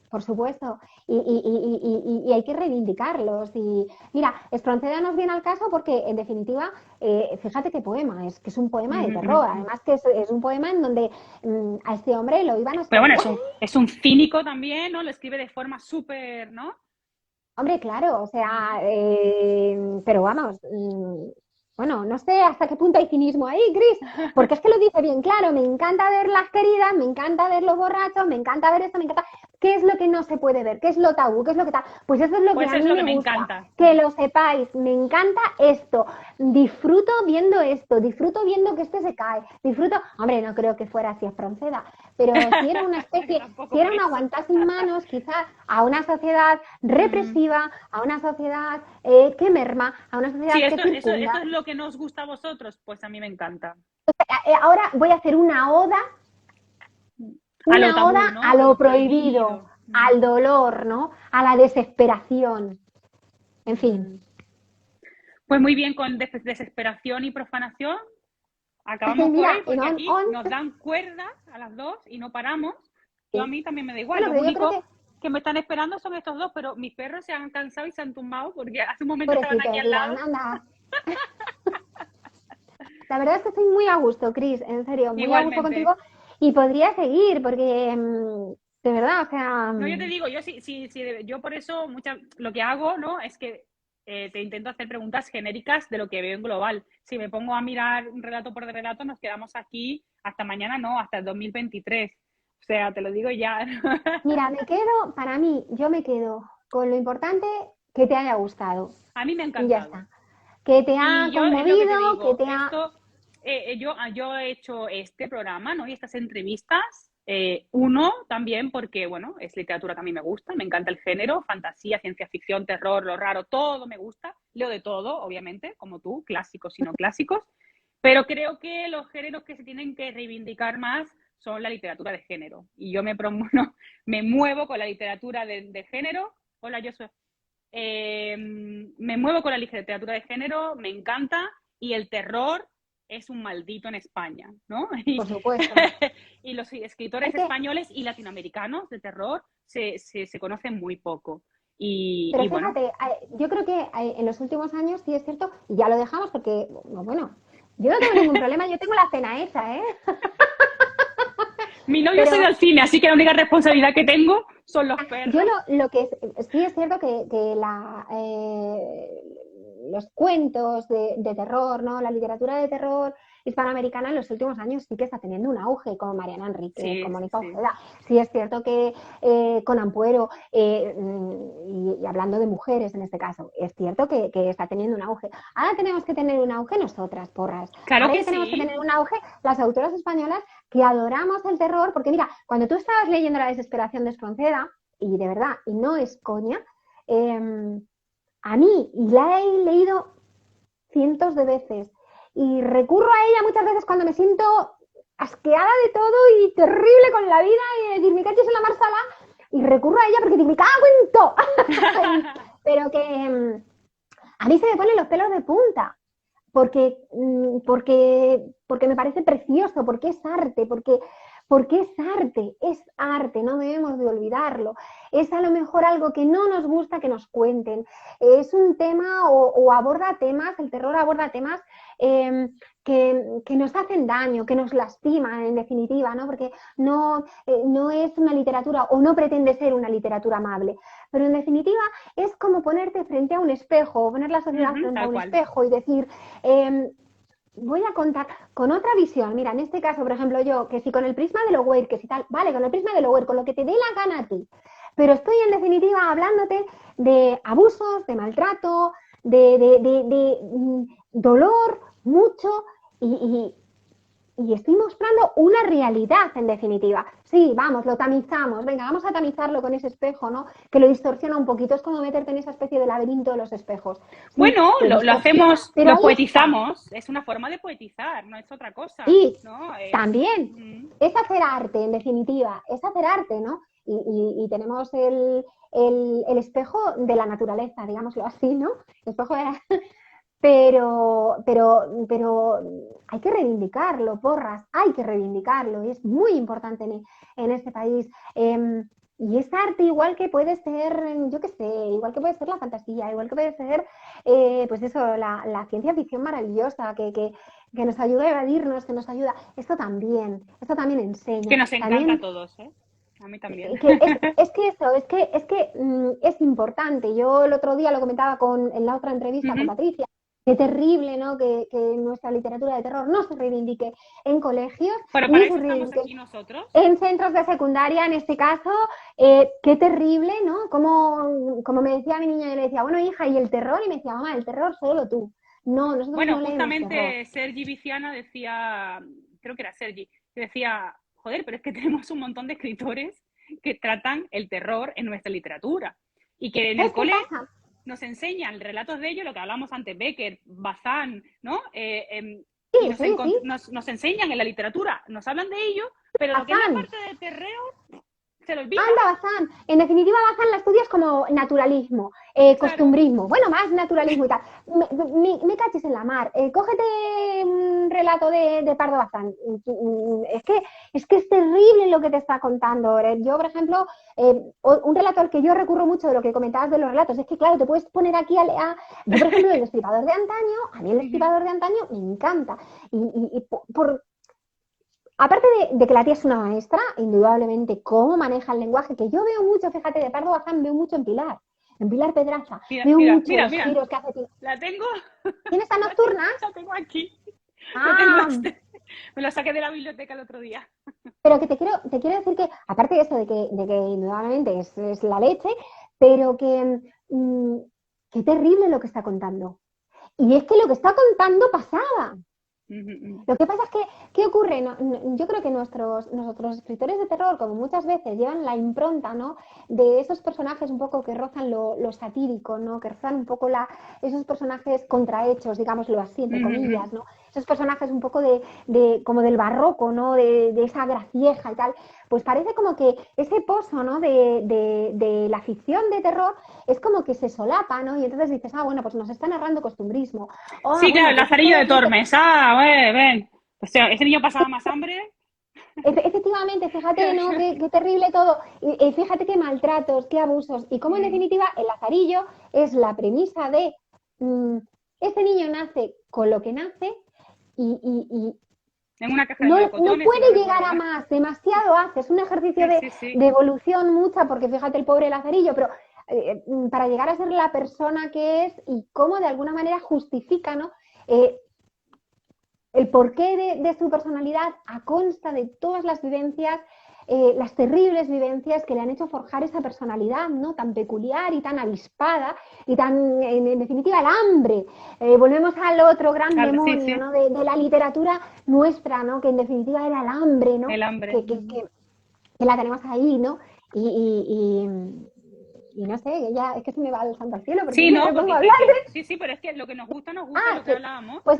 Por supuesto, y hay que reivindicarlos. Y mira, Espronceda nos viene al caso porque, en definitiva, fíjate qué poema, que es un poema de terror, además que es un poema en donde a este hombre lo iban a...
Pero bueno, es un cínico también, ¿no? Lo escribe de forma súper, ¿no?
Hombre, claro, o sea, pero vamos... Bueno, no sé hasta qué punto hay cinismo ahí, Cris, porque es que lo dice bien claro, me encanta ver las queridas, me encanta ver los borrachos, me encanta ver esto, me encanta... ¿Qué es lo que no se puede ver? ¿Qué es lo tabú? ¿Qué es lo que tal? Pues eso es lo que
Pues
a
es
mí
lo que
me
me
gusta.
encanta.
Que lo sepáis, me encanta esto. Disfruto viendo esto, disfruto viendo que este se cae, disfruto... Hombre, no creo que fuera así Espronceda, pero si era una especie,
Tampoco
si era
por
un
eso.
aguantar sin manos, quizás a una sociedad represiva, a una sociedad que merma, a una
Sí,
sociedad que
esto
circunda.
es lo que nos gusta a vosotros, pues a mí me encanta.
Ahora voy a hacer
A lo
una oda
tabú, ¿no?
a
A
lo
lo
prohibido,
prohibido.
al dolor, ¿no? A la desesperación. En fin.
Pues muy bien, con desesperación y profanación, acabamos por
Mira,
hoy porque aquí nos dan cuerda a las dos y no paramos. Yo a mí también me da igual.
bueno,
Los
pero yo creo
únicos
que,
que me están esperando son estos dos, pero mis perros se han cansado y se han tumbado porque hace un momento estaban aquí
pobrecitos,
al
dirán,
lado.
anda. La verdad es que estoy muy a gusto, Cris, en serio, muy a gusto
Igualmente.
contigo. Y podría seguir, porque de verdad, o sea,
No, yo te digo, yo yo por eso lo que hago, ¿no? Es que te intento hacer preguntas genéricas de lo que veo en global. Si me pongo a mirar un relato por relato, nos quedamos aquí hasta mañana, no, hasta el 2023. O sea, te lo digo ya.
mira, para mí, yo me quedo con lo importante que te haya gustado.
A mí me ha
Y ya
encantado.
está. Que te ha
Y yo es lo que te
conmovido, que
digo,
te ha...
esto, yo he hecho este programa, ¿no? Y estas entrevistas, uno también porque, bueno, es literatura que a mí me gusta, me encanta el género, fantasía, ciencia ficción, terror, lo raro, todo me gusta, leo de todo, obviamente, como tú, clásicos y no clásicos, pero creo que los géneros que se tienen que reivindicar más son la literatura de género. Y yo no, me muevo con la literatura de género. Hola, yo soy... me muevo con la literatura de género, me encanta, y el terror es un maldito en España, ¿no?
Por supuesto.
Y los escritores españoles y latinoamericanos de terror se conocen muy poco.
Pero
Bueno.
fíjate, yo creo que en los últimos años sí es cierto, y ya lo dejamos porque, bueno, yo no tengo ningún problema, yo tengo la cena hecha, ¿eh?
Mi novio se
Pero
da al cine, así que la única responsabilidad que tengo son los
yo
perros.
lo que sí es cierto que los cuentos de terror, ¿no? La literatura de terror hispanoamericana en los últimos años sí que está teniendo un auge, como Mariana Enríquez,
Sí,
como
sí,
Mónica
sí.
Ojeda. Sí es cierto que con Ampuero, y hablando de mujeres en este caso, es cierto que está teniendo un auge. Ahora tenemos que tener un auge nosotras, porras.
Claro
Ahora
que
ya tenemos que
sí.
tener un auge las autoras españolas que adoramos el terror, porque mira, cuando tú estabas leyendo La desesperación de Espronceda, y de verdad, y no es coña, a mí, y la he leído cientos de veces, y recurro a ella muchas veces cuando me siento asqueada de todo y terrible con la vida, y decir, me cachis en la marsala, y recurro a ella porque digo, me cago en todo. Pero que a mí se me ponen los pelos de punta. Porque me parece precioso, porque es arte, porque es arte, no debemos de olvidarlo. Es a lo mejor algo que no nos gusta que nos cuenten. Es un tema o aborda temas, el terror aborda temas que nos hacen daño, que nos lastiman en definitiva, ¿no? Porque no es una literatura o no pretende ser una literatura amable. Pero en definitiva es como ponerte frente a un espejo, poner la sociedad frente a un espejo y decir... voy a contar con otra visión. Mira, en este caso, por ejemplo, yo, que si con el prisma de Loweir, que si tal, vale, con el prisma de Loweir, con lo que te dé la gana a ti. Pero estoy en definitiva hablándote de abusos, de maltrato, de dolor, mucho, y estoy mostrando una realidad en definitiva. Sí, vamos, lo tamizamos, venga, vamos a tamizarlo con ese espejo, ¿no? Que lo distorsiona un poquito, es como meterte en esa especie de laberinto de los espejos. Sí,
Bueno, lo hacemos,
pero
lo
ahí
poetizamos, es una forma de poetizar, no es otra cosa,
sí,
¿no?
también, es hacer arte, en definitiva, es hacer arte, ¿no? Y tenemos el espejo de la naturaleza, digámoslo así, ¿no? El espejo de la... Pero hay que reivindicarlo, porras, hay que reivindicarlo, y es muy importante en este país. Y es arte igual que puede ser, yo qué sé, igual que puede ser la fantasía, igual que puede ser, pues eso, la ciencia ficción maravillosa, que nos ayuda a evadirnos, que nos ayuda. Esto también enseña.
Que nos encanta
también,
a todos, ¿eh? A mí también.
es importante. Yo el otro día lo comentaba en la otra entrevista con Patricia. qué terrible, ¿no? Que nuestra literatura de terror no se reivindique en colegios,
Pero
ni
para
se
eso estamos
reivindique
aquí nosotros.
en centros de secundaria, en este caso. Qué terrible, ¿no? Como me decía mi niña, yo le decía, bueno, hija, ¿y el terror? Y me decía, mamá, el terror solo tú. No, nosotros
Bueno,
no leemos terror.
justamente Sergi Viciana decía, creo que era Sergi, que decía, joder, pero es que tenemos un montón de escritores que tratan el terror en nuestra literatura y que en el
¿Sabes qué
cole
pasa?
nos enseñan relatos de ellos, lo que hablamos antes, Becker, Bazán, ¿no? Y
Sí, sí, sí.
nos enseñan en la literatura, nos hablan de ello, pero lo que es la
Bazán.
parte de terror se lo olvida.
Anda, Bazán. En definitiva, Bazán la estudias como naturalismo,
Claro.
costumbrismo, bueno, más naturalismo y tal. Me cachis en la mar. Cógete un relato de Pardo Bazán. Es que es terrible lo que te está contando. Yo, por ejemplo, un relato al que yo recurro mucho de lo que comentabas de los relatos, es que, claro, te puedes poner aquí yo, por ejemplo, el Destripador de antaño, a mí el Destripador de antaño me encanta. Y aparte de que la tía es una maestra, indudablemente, cómo maneja el lenguaje, que yo veo mucho, fíjate, de Pardo Bazán veo mucho en Pilar Pedraza,
Mira,
veo
mira,
mucho
mira,
los
mira.
giros que hace Pilar.
La tengo,
¿Tienes esta
la tengo,
nocturna?
la tengo aquí. Lo tengo
Ah,
me lo saqué de la biblioteca el otro día.
pero que te quiero decir que, aparte de eso, de que indudablemente es la leche, pero mm, qué terrible lo que está contando. Y es que lo que está contando pasaba. Lo que pasa es que, ¿qué ocurre? Yo creo que nosotros escritores de terror, como muchas veces, llevan la impronta, ¿no? De esos personajes un poco que rozan lo satírico, ¿no? Que rozan un poco esos personajes contrahechos, digámoslo así, entre comillas, ¿no? Esos personajes un poco como del barroco, ¿no? De esa gracieja y tal. Pues parece como que ese pozo, ¿no? De la ficción de terror es como que se solapa, ¿no? Y entonces dices, bueno, pues nos está narrando costumbrismo.
Sí, claro,
Bueno,
el
pues esto
Lazarillo de
es lo que...
Tormes. Ah, ven, ven. O sea, ese niño pasaba más hambre.
Efectivamente, fíjate, ¿no? Qué terrible todo. Y fíjate qué maltratos, qué abusos. Y cómo en definitiva el lazarillo es la premisa de este niño nace con lo que nace y
En una caja de
no, no
melocotones, si no
puede
recuerdo
llegar a
mal.
más, demasiado hace. Es un ejercicio
Sí,
de,
sí, sí.
de evolución mucha, porque fíjate el pobre lazarillo, pero para llegar a ser la persona que es y cómo de alguna manera justifica, ¿no? El porqué de su personalidad a consta de todas las vivencias, las terribles vivencias que le han hecho forjar esa personalidad, ¿no? Tan peculiar y tan avispada y tan, en definitiva, el hambre. Volvemos al otro gran
Sí,
demonio,
sí.
¿no? De la literatura nuestra, ¿no? Que en definitiva era el hambre, ¿no?
El hambre.
Que la tenemos ahí, ¿no? Y no sé, ya es que se me va el santo al cielo porque
Sí,
me
no,
pongo
porque
a hablar.
sí, sí, pero es que lo que nos gusta es
Ah,
lo que hablábamos.
pues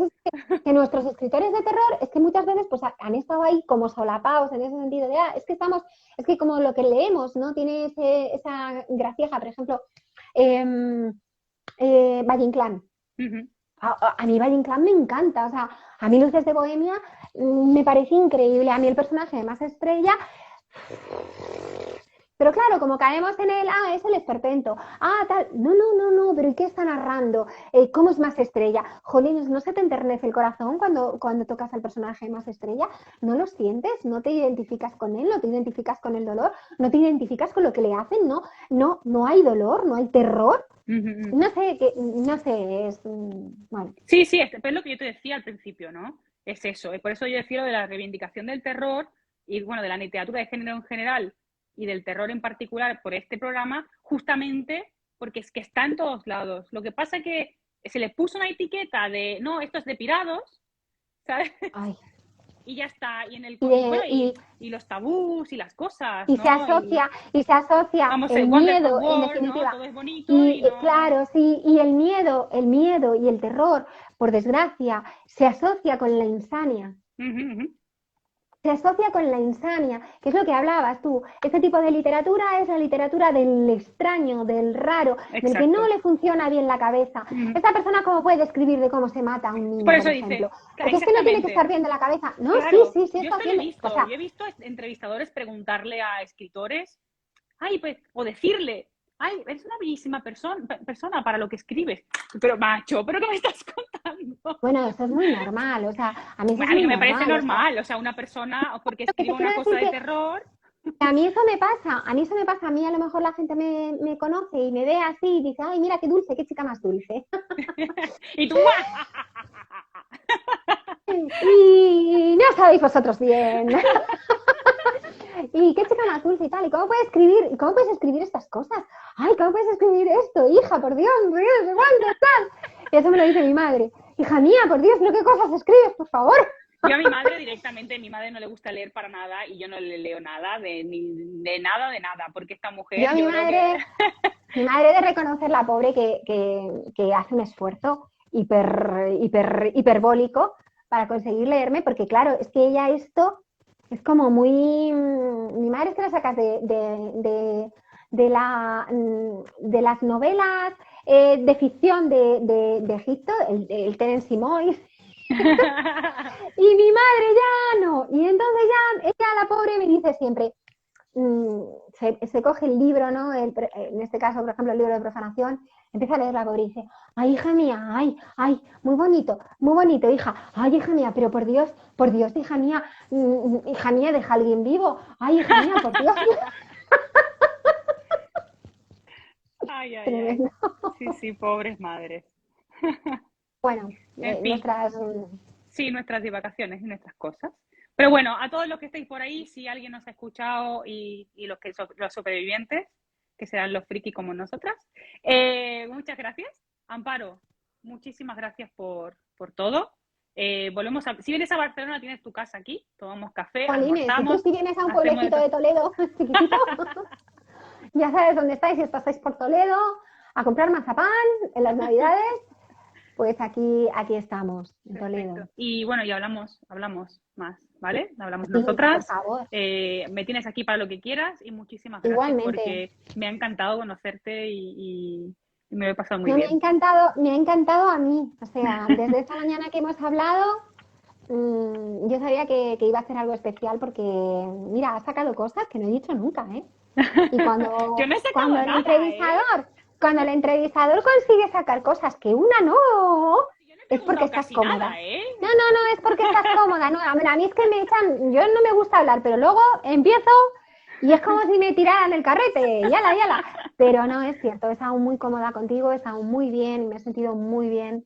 que nuestros escritores de terror es que muchas veces pues han estado ahí como solapados en ese sentido de, es que como lo que leemos, ¿no? Tiene esa gracieja, por ejemplo, Valle Inclán.
Uh-huh.
A mí Valle Inclán me encanta, o sea, a mí Luces de Bohemia me parece increíble, a mí el personaje de Más Estrella. Pero claro, como caemos en es el esperpento. Tal. No, pero ¿y qué está narrando? ¿Cómo es Más Estrella? Jolines, ¿no se te enternece el corazón cuando tocas al personaje Más Estrella? ¿No lo sientes? ¿No te identificas con él? ¿No te identificas con el dolor? ¿No te identificas con lo que le hacen? No hay dolor, no hay terror.
Uh-huh.
No sé, bueno.
Sí, sí, es lo que yo te decía al principio, ¿no? Es eso. Por eso yo decía lo de la reivindicación del terror y, bueno, de la literatura de género en general y del terror en particular por este programa, justamente porque es que está en todos lados. Lo que pasa es que se le puso una etiqueta de, no, esto es de pirados, ¿sabes?
Ay.
Y ya está. Y, en el,
Y,
y bueno,
de- y,
y los tabús y las cosas,
y se
¿no?
asocia, y se asocia
Vamos,
el
el Wonderful
miedo, en
World, ¿no?
definitiva.
Todo es bonito
Y
y no...
claro, sí, y el miedo y el terror, por desgracia, se asocia con la insania.
Uh-huh, uh-huh.
Se asocia con la insania, que es lo que hablabas tú. Este tipo de literatura es la literatura del extraño, del raro, del que no
Exacto.
le funciona bien la cabeza.
Uh-huh.
Esta persona, ¿cómo puede describir de cómo se mata a un
Por
niño, por
eso
ejemplo?
dice,
Porque es que no tiene que estar
exactamente,
bien de la cabeza. No,
claro,
sí,
yo
está
esto lo he
haciendo. O
visto,
sea,
yo he visto entrevistadores preguntarle a escritores, ay, pues, o decirle, ay, eres una bellísima persona para lo que escribes, pero macho, ¿pero qué me estás contando?
bueno, eso es muy normal. O sea, a mí eso es
A mí
muy
no me parece
normal. O sea,
normal, o sea, una persona, porque
lo que
escribe
te quiero
una cosa
decir
de
que
terror.
A mí eso me pasa, a mí a lo mejor la gente me conoce y me ve así y dice, ay, mira qué dulce, qué chica más dulce.
Y tú,
Y no sabéis vosotros bien. Y qué chica más dulce y tal. ¿Y cómo puedes escribir? ¿Y cómo puedes escribir estas cosas? Ay, ¿cómo puedes escribir esto? Hija, por Dios, no sé cuánto estás. Y eso me lo dice mi madre. Hija mía, por Dios, ¿pero qué cosas escribes, por favor?
yo a mi madre directamente, mi madre no le gusta leer para nada y yo no le leo nada, de nada, porque esta
Yo
mujer,
a
yo creo que...
mi madre de reconocer la pobre que hace un esfuerzo hiperbólico para conseguir leerme, porque claro, es que ella esto es como muy... Mi madre es que la sacas de las novelas de ficción de Egipto, el Terence Moix, y mi madre ya no. Y entonces ya ella, la pobre, me dice siempre, se coge el libro, ¿no? En este caso, por ejemplo, el libro de profanación, empieza a leer la pobre y dice, ay, hija mía, ay, muy bonito, hija, ay, hija mía, pero por Dios, hija mía, deja a alguien vivo, ay, hija mía, por Dios.
Ay, ay, ay.
Tremendo.
Sí, sí, pobres madres.
Bueno,
En fin,
nuestras...
sí, nuestras divagaciones y nuestras cosas. Pero bueno, a todos los que estéis por ahí, si alguien nos ha escuchado y los que los supervivientes, que serán los frikis como nosotras, muchas gracias. Amparo, muchísimas gracias por todo. Volvemos a, si vienes a Barcelona, tienes tu casa aquí, tomamos café,
Jolines, y tú
almorzamos,
si vienes a un
hacemos de
pueblecito
todo.
de Toledo, chiquitito, ya sabes dónde estáis, si pasáis por Toledo a comprar mazapán en las Navidades, pues aquí estamos, en
Perfecto.
Toledo.
Y bueno, y hablamos más, ¿vale? Hablamos
Sí, por
nosotras.
favor.
Me tienes aquí para lo que quieras y muchísimas gracias
Igualmente.
porque me ha encantado conocerte y me lo he pasado muy
No,
bien.
me ha encantado a mí. O sea, desde esta mañana que hemos hablado, yo sabía que iba a hacer algo especial porque, mira, ha sacado cosas que no he dicho nunca, ¿eh? Y
Yo no he sacado nada, ¿eh?
cuando el entrevistador consigue sacar cosas que una no,
Yo no he
es porque
preguntado
estás
casi
cómoda.
nada, ¿eh?
No, es porque estás cómoda. No, a mí es que me echan, yo no me gusta hablar, pero luego empiezo y es como si me tiraran el carrete, yala. Pero no, es cierto, he estado muy cómoda contigo, he estado muy bien y me he sentido muy bien.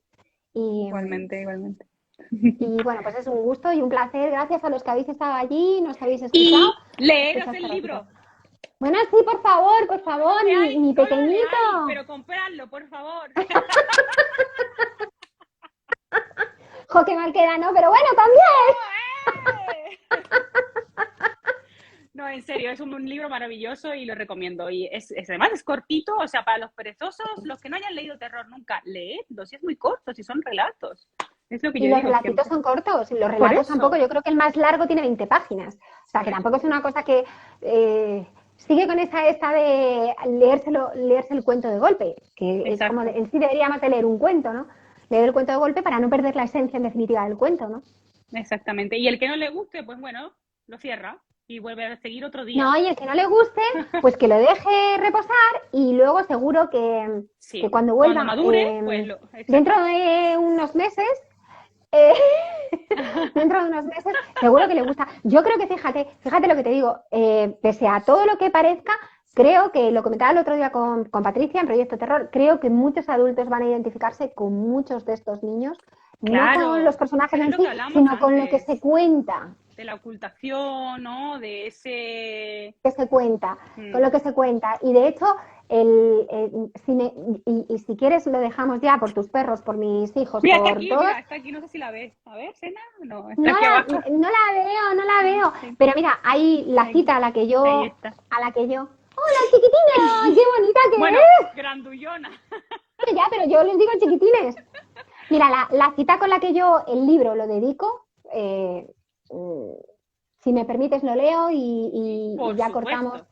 Y,
Igualmente, igualmente.
y bueno, pues es un gusto y un placer. Gracias a los que habéis estado allí, nos habéis escuchado.
Y leeros
Escuchad
el
este ratito.
libro.
Bueno, sí, por
No lo
favor,
leáis,
mi
no lo
pequeñito.
leáis, pero compradlo, por favor.
Jo, qué mal queda, ¿no? Pero bueno, también.
¡Oh, No, en serio, es un libro maravilloso y lo recomiendo. Y además es cortito, o sea, para los perezosos, los que no hayan leído terror nunca, leedlo, si es muy corto, si son relatos. Es lo que
Y
yo
los
digo
relatitos
siempre.
son cortos, y los
Por
relatos tampoco.
eso,
Yo creo que el más largo tiene 20 páginas. O sea,
por
que
eso.
tampoco es una cosa que sigue con esta de leerse el cuento de golpe, que es como
Exacto,
en sí deberíamos de leer un cuento, ¿no? Leer el cuento de golpe para no perder la esencia en definitiva del cuento, ¿no?
exactamente. Y el que no le guste, pues bueno, lo cierra y vuelve a seguir otro día.
No, y el que no le guste, pues que lo deje reposar y luego seguro que
Sí,
cuando
cuando
vuelva,
madure, pues
dentro
exacto.
de unos meses, eh, dentro de unos meses, seguro que le gusta. Yo creo que, fíjate lo que te digo, pese a todo lo que parezca, creo que, lo comentaba el otro día con Patricia en Proyecto Terror, creo que muchos adultos van a identificarse con muchos de estos niños, no con los
Claro,
personajes
es
en
lo que
sí,
hablamos
sino con lo que se
antes,
cuenta.
de la ocultación, ¿no? De ese...
Que se cuenta, con
Mm.
lo que se cuenta. Y de hecho, si y si quieres lo dejamos ya por tus perros, por mis hijos, por todos.
Mira, está aquí, no sé si la ves. A ver, Sena, no, está
No
aquí
la,
abajo.
no la veo.
Sí,
Pero mira, hay la
ahí,
cita
ahí está.
¡Hola, chiquitina! ¡Qué bonita que
Bueno,
es!
grandullona.
Ya, pero yo les digo chiquitines. Mira, la cita con la que yo el libro lo dedico, mm, si me permites lo leo y
Por
ya cortamos.
supuesto.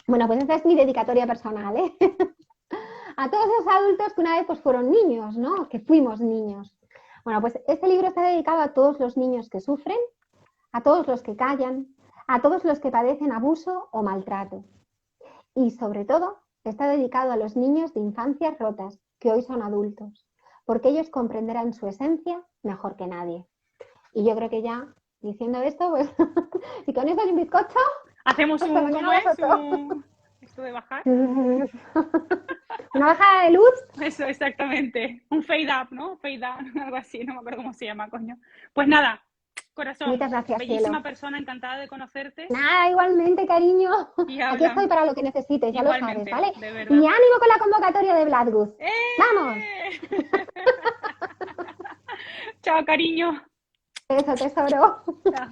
Bueno, pues esta es mi dedicatoria personal, ¿eh? A todos esos adultos que una vez pues, fueron niños, ¿no? Que fuimos niños. Bueno, pues este libro está dedicado a todos los niños que sufren, a todos los que callan, a todos los que padecen abuso o maltrato. Y sobre todo, está dedicado a los niños de infancias rotas, que hoy son adultos, porque ellos comprenderán su esencia mejor que nadie. Y yo creo que ya diciendo esto, pues, y con eso y un bizcocho,
Hacemos
hasta
un,
mañana
¿cómo es?
vosotros.
Esto de bajar.
Una bajada de luz.
Eso, exactamente. Un fade up, ¿no? Fade down, algo así, no me acuerdo cómo se llama, coño. Pues nada, corazón,
Muchas gracias,
bellísima
cielo.
persona, encantada de conocerte.
Nada, igualmente, cariño.
Y
Aquí estoy
hablan
para lo que necesites, ya lo sabes,
igualmente,
¿vale?
de
Y
verdad.
ánimo con la convocatoria de Bloodgoose. ¡Vamos!
¡Eh! Chao, cariño.
Eso, tesoro.
Chao.